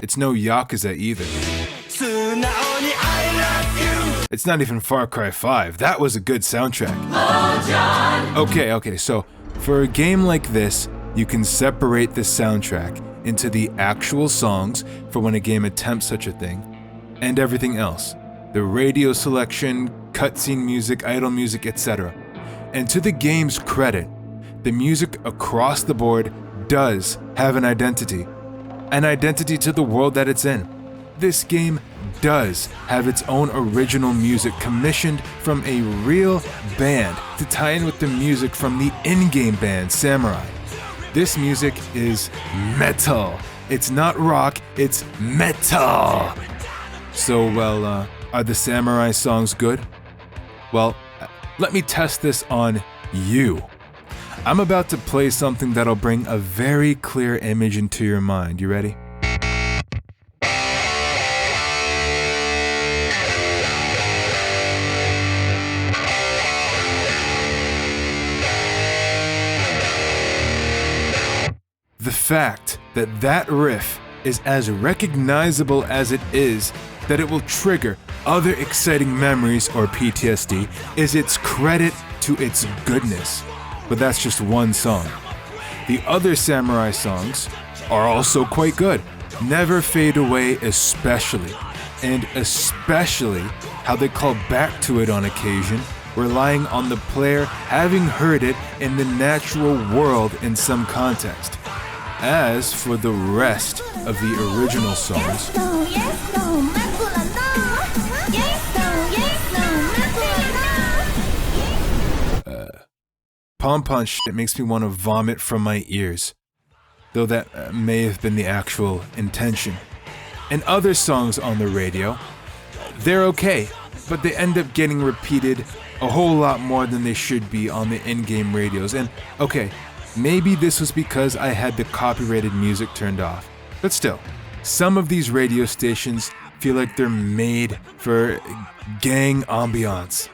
It's no Yakuza either. It's not even Far Cry 5. That was a good soundtrack. Okay, so for a game like this, you can separate the soundtrack into the actual songs for when a game attempts such a thing, and everything else. The radio selection, cutscene music, idle music, etc. And to the game's credit, the music across the board does have an identity to the world that it's in. This game does have its own original music commissioned from a real band to tie in with the music from the in-game band Samurai. This music is metal. It's not rock, it's metal. So, well, are the Samurai songs good? Well, let me test this on you. I'm about to play something that'll bring a very clear image into your mind. You ready? The fact that that riff is as recognizable as it is that it will trigger other exciting memories or PTSD is its credit to its goodness. But that's just one song. The other Samurai songs are also quite good. Never Fade Away especially, and especially how they call back to it on occasion, relying on the player having heard it in the natural world in some context. As for the rest of the original songs, pom-pom shit makes me want to vomit from my ears, though that may have been the actual intention. And other songs on the radio, they're okay, but they end up getting repeated a whole lot more than they should be on the in-game radios. And okay, maybe this was because I had the copyrighted music turned off, but still, some of these radio stations feel like they're made for gang ambiance.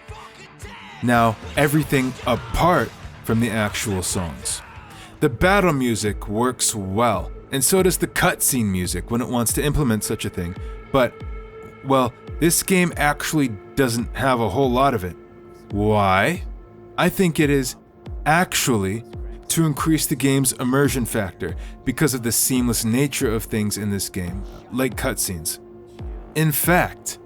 Now, everything apart from the actual songs. The battle music works well, and so does the cutscene music when it wants to implement such a thing, but, well, this game actually doesn't have a whole lot of it. Why? I think it is actually to increase the game's immersion factor because of the seamless nature of things in this game, like cutscenes. In fact,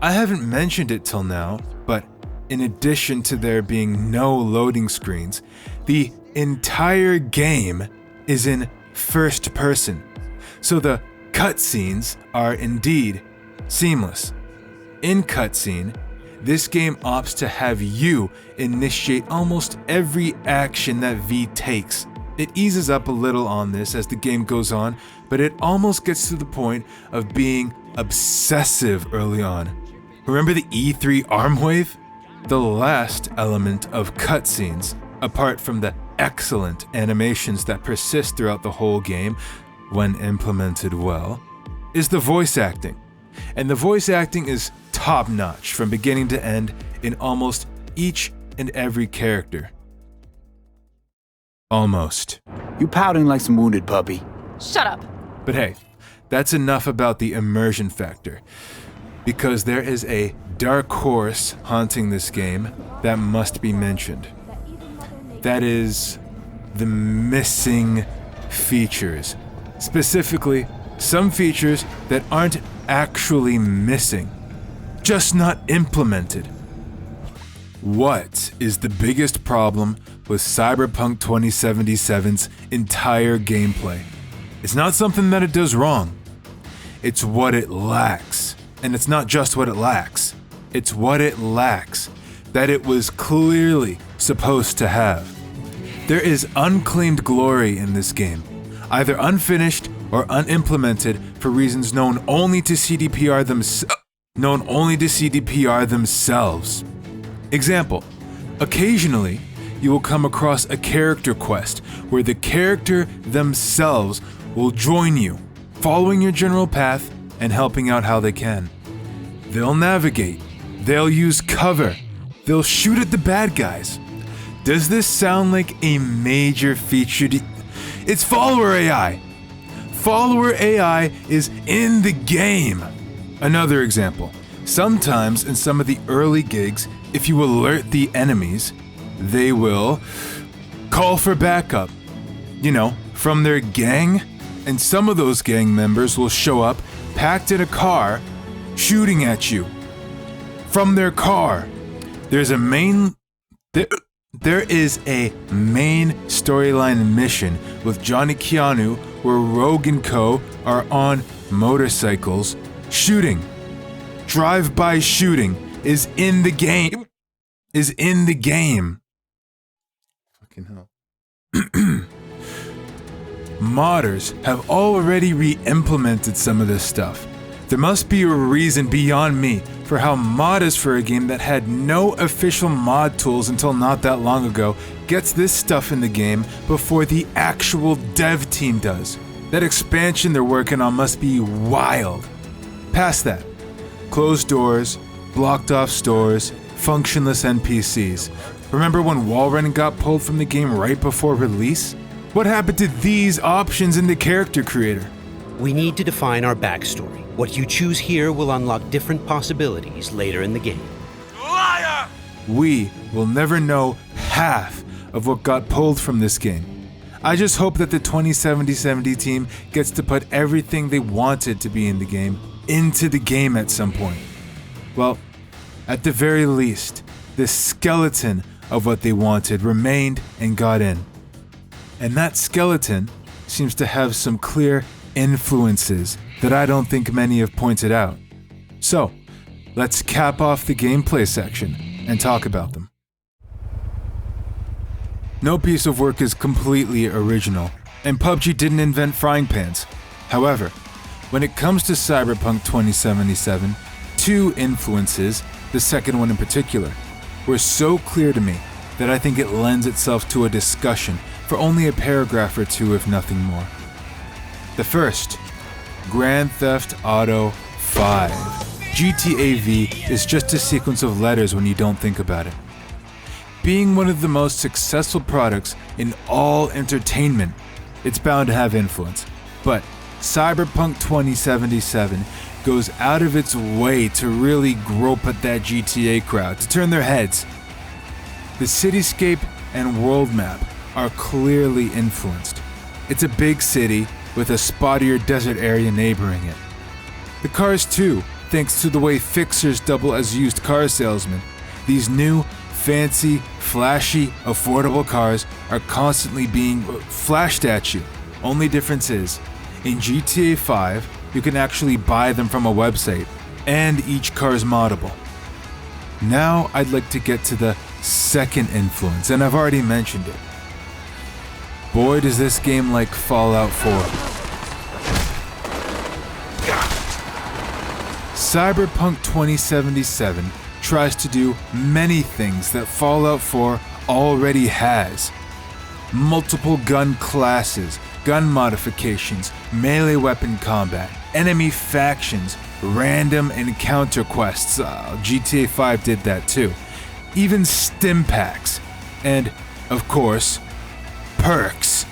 I haven't mentioned it till now, but in addition to there being no loading screens, the entire game is in first person, so the cutscenes are indeed seamless. In cutscene, this game opts to have you initiate almost every action that V takes. It eases up a little on this as the game goes on, but it almost gets to the point of being obsessive early on. Remember the E3 arm wave? The last element of cutscenes, apart from the excellent animations that persist throughout the whole game when implemented well, is the voice acting. And the voice acting is top-notch from beginning to end in almost each and every character. Almost. You pouting like some wounded puppy. Shut up. But hey, that's enough about the immersion factor, because there is a dark horse haunting this game that must be mentioned. That is the missing features. Specifically, some features that aren't actually missing, just not implemented. What is the biggest problem with Cyberpunk 2077's entire gameplay? It's not something that it does wrong. It's what it lacks. And it's not just what it lacks. It's what it lacks that it was clearly supposed to have. There is unclaimed glory in this game, either unfinished or unimplemented for reasons known only to CDPR themselves. known only to CDPR themselves. Example, occasionally you will come across a character quest where the character themselves will join you, following your general path and helping out how they can. They'll navigate, they'll use cover, they'll shoot at the bad guys. Does this sound like a major feature? It's follower AI. Follower AI is in the game. Another example, sometimes in some of the early gigs, if you alert the enemies, they will call for backup, from their gang, and some of those gang members will show up packed in a car, shooting at you. From their car, there is a main storyline mission with Johnny Keanu where Rogue and Co. are on motorcycles shooting. Drive-by shooting is in the game. Fucking hell. Modders have already re-implemented some of this stuff. There must be a reason beyond me for how modders for a game that had no official mod tools until not that long ago gets this stuff in the game before the actual dev team does. That expansion they're working on must be wild. Past that, closed doors, blocked off stores, functionless NPCs. Remember when wall running got pulled from the game right before release? What happened to these options in the character creator? We need to define our backstory. What you choose here will unlock different possibilities later in the game. Liar! We will never know half of what got pulled from this game. I just hope that the 2070 team gets to put everything they wanted to be in the game into the game at some point. Well, at the very least, the skeleton of what they wanted remained and got in. And that skeleton seems to have some clear influences that I don't think many have pointed out. So, let's cap off the gameplay section and talk about them. No piece of work is completely original, and PUBG didn't invent frying pans. However, when it comes to Cyberpunk 2077, two influences, the second one in particular, were so clear to me that I think it lends itself to a discussion for only a paragraph or two, if nothing more. The first, Grand Theft Auto 5. GTA V is just a sequence of letters when you don't think about it. Being one of the most successful products in all entertainment, it's bound to have influence. But Cyberpunk 2077 goes out of its way to really grope at that GTA crowd, to turn their heads. The cityscape and world map are clearly influenced. It's a big city with a spottier desert area neighboring it. The cars too, thanks to the way Fixxxers double as used car salesmen. These new, fancy, flashy, affordable cars are constantly being flashed at you. Only difference is, in GTA 5, you can actually buy them from a website, and each car is moddable. Now I'd like to get to the second influence, and I've already mentioned it. Boy, does this game like Fallout 4. Cyberpunk 2077 tries to do many things that Fallout 4 already has. Multiple gun classes, gun modifications, melee weapon combat, enemy factions, random encounter quests. GTA 5 did that too. Even stim packs. And, of course, perks.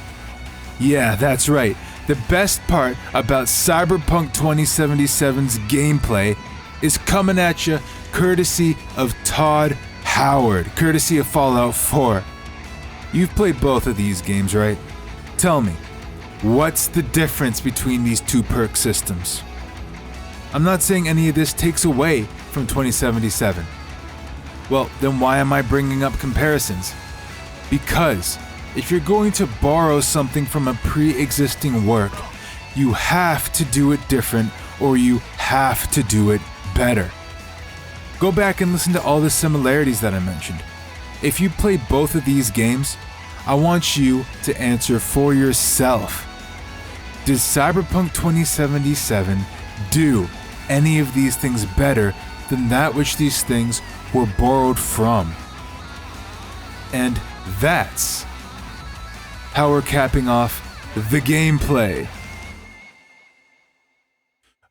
Yeah, that's right. The best part about Cyberpunk 2077's gameplay is coming at you courtesy of Todd Howard, courtesy of Fallout 4. You've played both of these games, right? Tell me, what's the difference between these two perk systems? I'm not saying any of this takes away from 2077. Well, then why am I bringing up comparisons? Because if you're going to borrow something from a pre-existing work, you have to do it different or you have to do it better. Go back and listen to all the similarities that I mentioned. If you play both of these games, I want you to answer for yourself. Does Cyberpunk 2077 do any of these things better than that which these things were borrowed from. And that's how we're capping off the gameplay.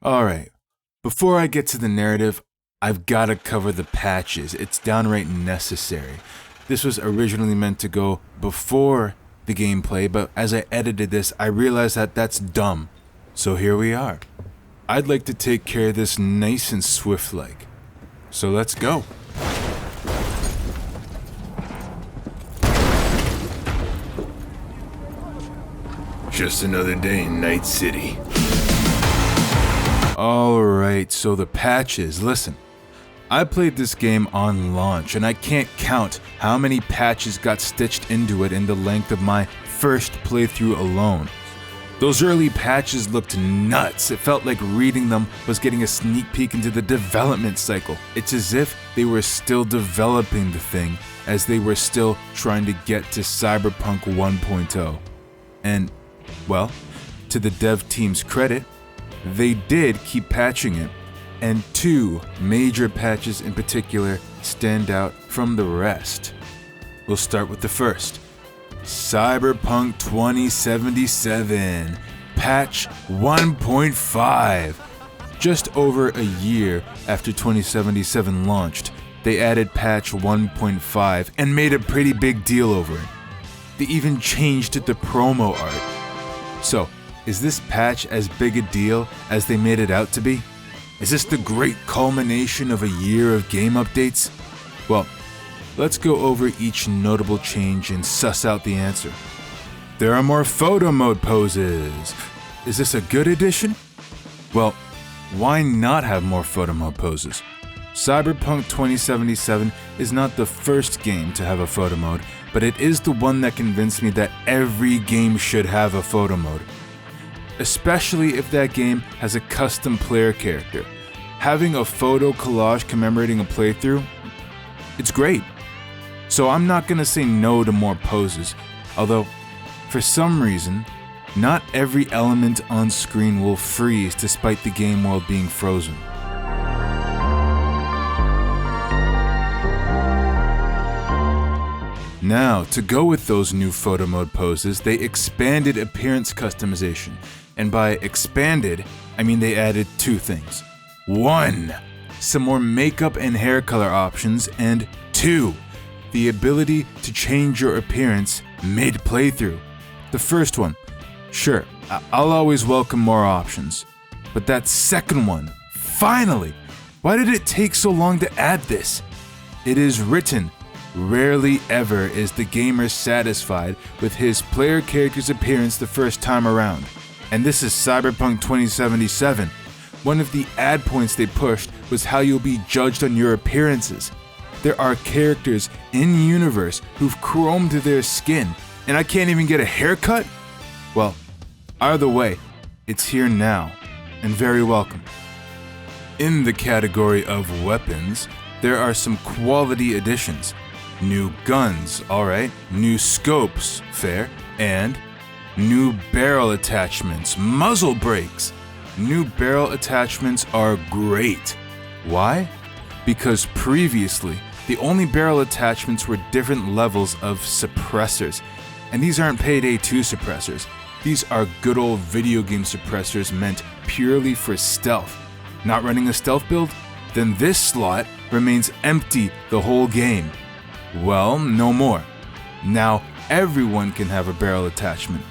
Alright, before I get to the narrative, I've got to cover the patches. It's downright necessary. This was originally meant to go before the gameplay, but as I edited this, I realized that that's dumb. So here we are. I'd like to take care of this nice and swift-like. So let's go. Just another day in Night City. Alright, so the patches. Listen, I played this game on launch, and I can't count how many patches got stitched into it in the length of my first playthrough alone. Those early patches looked nuts. It felt like reading them was getting a sneak peek into the development cycle. It's as if they were still developing the thing, as they were still trying to get to Cyberpunk 1.0. And, well, to the dev team's credit, they did keep patching it, and 2 major patches in particular stand out from the rest. We'll start with the first. Cyberpunk 2077, patch 1.5. Just over a year after 2077 launched, they added patch 1.5 and made a pretty big deal over it. They even changed the promo art. So, is this patch as big a deal as they made it out to be? Is this the great culmination of a year of game updates? Well, let's go over each notable change and suss out the answer. There are more photo mode poses. Is this a good addition? Well, why not have more photo mode poses? Cyberpunk 2077 is not the first game to have a photo mode, but it is the one that convinced me that every game should have a photo mode. Especially if that game has a custom player character. Having a photo collage commemorating a playthrough, it's great. So I'm not gonna say no to more poses, although for some reason, not every element on screen will freeze despite the game world being frozen. Now, to go with those new photo mode poses, they expanded appearance customization. And by expanded, I mean they added 2 things. 1, some more makeup and hair color options, and 2, the ability to change your appearance mid-playthrough. The first one, sure, I'll always welcome more options. But that second one, finally! Why did it take so long to add this? It is written, rarely ever is the gamer satisfied with his player character's appearance the first time around. And this is Cyberpunk 2077. One of the ad points they pushed was how you'll be judged on your appearances. There are characters in-universe who've chromed their skin, and I can't even get a haircut? Well, either way, it's here now, and very welcome. In the category of weapons, there are some quality additions. New guns, alright, new scopes, fair, and new barrel attachments, muzzle brakes. New barrel attachments are great. Why? Because previously, the only barrel attachments were different levels of suppressors. And these aren't Payday 2 suppressors. These are good old video game suppressors meant purely for stealth. Not running a stealth build? Then this slot remains empty the whole game. Well, no more. Now everyone can have a barrel attachment.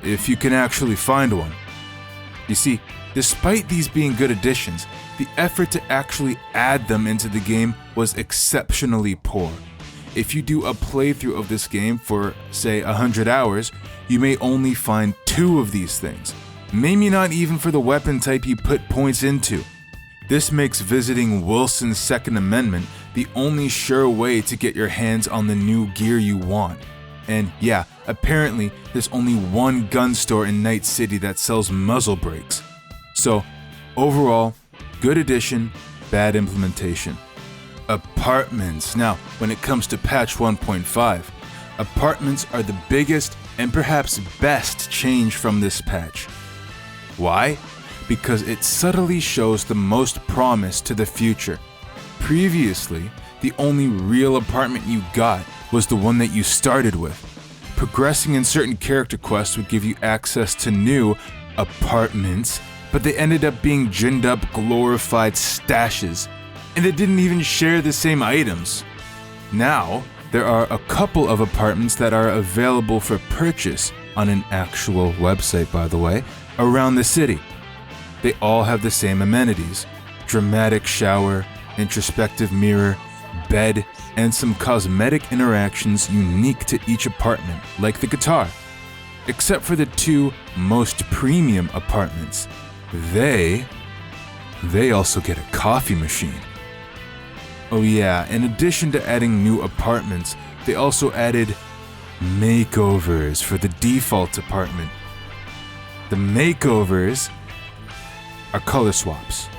If you can actually find one. You see, despite these being good additions, the effort to actually add them into the game was exceptionally poor. If you do a playthrough of this game for, say, 100 hours, you may only find 2 of these things. Maybe not even for the weapon type you put points into. This makes visiting Wilson's Second Amendment the only sure way to get your hands on the new gear you want. And yeah, apparently there's only one gun store in Night City that sells muzzle brakes. So, overall, good addition, bad implementation. Apartments. Now, when it comes to patch 1.5, apartments are the biggest and perhaps best change from this patch. Why? because it subtly shows the most promise to the future. Previously, the only real apartment you got was the one that you started with. Progressing in certain character quests would give you access to new apartments, but they ended up being ginned up, glorified stashes, and it didn't even share the same items. Now, there are a couple of apartments that are available for purchase on an actual website, by the way, around the city. They all have the same amenities: dramatic shower, introspective mirror, bed, and some cosmetic interactions unique to each apartment, like the guitar. Except for the two most premium apartments, they also get a coffee machine. Oh yeah, in addition to adding new apartments, they also added makeovers for the default apartment. The makeovers are color swaps.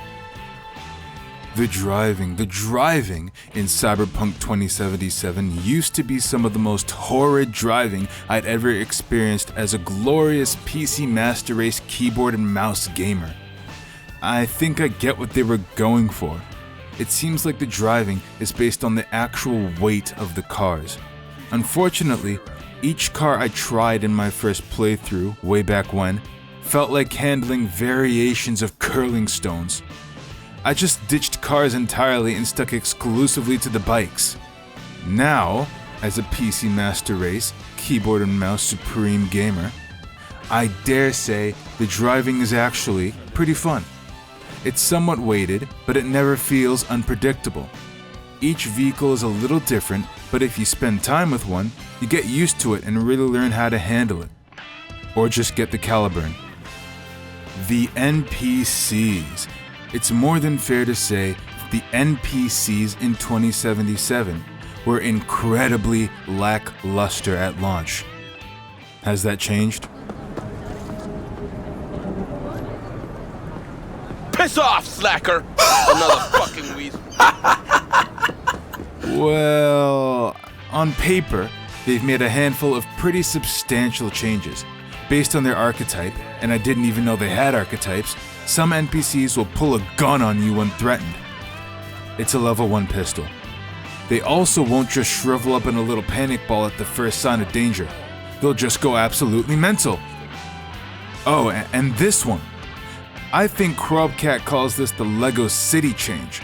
The driving in Cyberpunk 2077 used to be some of the most horrid driving I'd ever experienced as a glorious PC Master Race keyboard and mouse gamer. I think I get what they were going for. It seems like the driving is based on the actual weight of the cars. Unfortunately, each car I tried in my first playthrough, way back when, felt like handling variations of curling stones. I just ditched cars entirely and stuck exclusively to the bikes. Now, as a PC Master Race, keyboard and mouse supreme gamer, I dare say the driving is actually pretty fun. It's somewhat weighted, but it never feels unpredictable. Each vehicle is a little different, but if you spend time with one, you get used to it and really learn how to handle it. Or just get the Caliburn. The NPCs. It's more than fair to say that the NPCs in 2077 were incredibly lackluster at launch. Has that changed? Piss off, slacker! Another fucking weasel. Well, on paper, they've made a handful of pretty substantial changes. Based on their archetype, and I didn't even know they had archetypes, some NPCs will pull a gun on you when threatened. It's a level 1 pistol. They also won't just shrivel up in a little panic ball at the first sign of danger. They'll just go absolutely mental. Oh, and this one. I think Quickhacks calls this the Lego City change.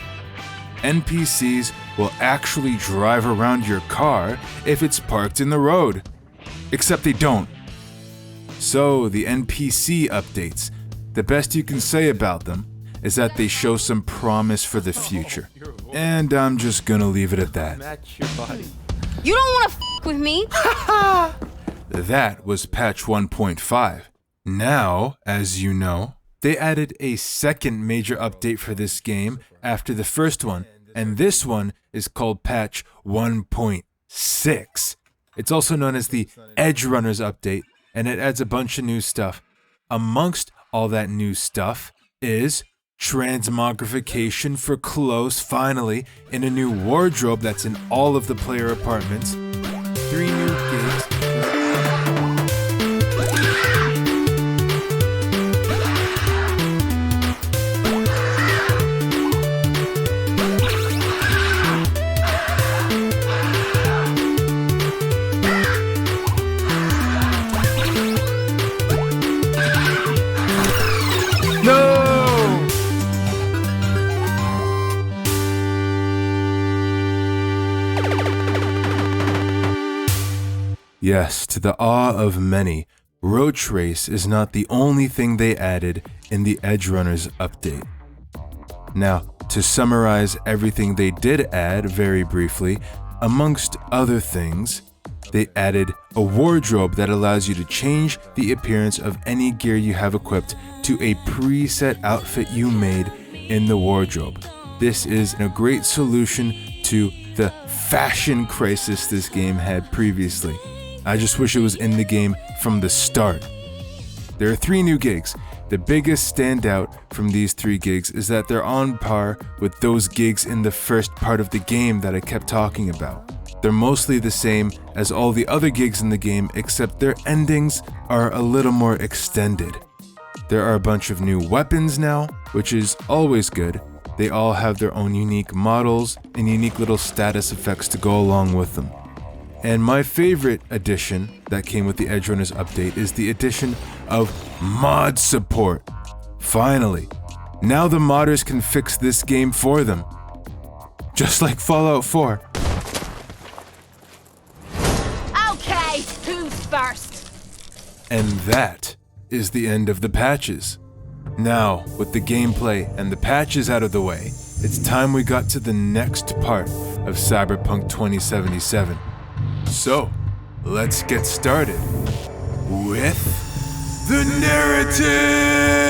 NPCs will actually drive around your car if it's parked in the road. Except they don't. So, the NPC updates. The best you can say about them is that they show some promise for the future. And I'm just gonna leave it at that. You don't want to f with me? That was patch 1.5. Now, as you know, they added a second major update for this game after the first one, and this one is called patch 1.6. It's also known as the Edgerunners update, and it adds a bunch of new stuff. Amongst all that new stuff is transmogrification for clothes, finally, in a new wardrobe that's in all of the player apartments, 3 new gigs. Yes, to the awe of many, road trace is not the only thing they added in the Edgerunners update. Now, to summarize everything they did add very briefly, amongst other things, they added a wardrobe that allows you to change the appearance of any gear you have equipped to a preset outfit you made in the wardrobe. This is a great solution to the fashion crisis this game had previously. I just wish it was in the game from the start. There are 3 new gigs. The biggest standout from these 3 gigs is that they're on par with those gigs in the first part of the game that I kept talking about. They're mostly the same as all the other gigs in the game, except their endings are a little more extended. There are a bunch of new weapons now, which is always good. They all have their own unique models and unique little status effects to go along with them. And my favorite addition that came with the Edgerunners update is the addition of mod support. Finally, now the modders can fix this game for them. Just like Fallout 4. Okay, who's first? And that is the end of the patches. Now, with the gameplay and the patches out of the way, it's time we got to the next part of Cyberpunk 2077. So, let's get started with the narrative!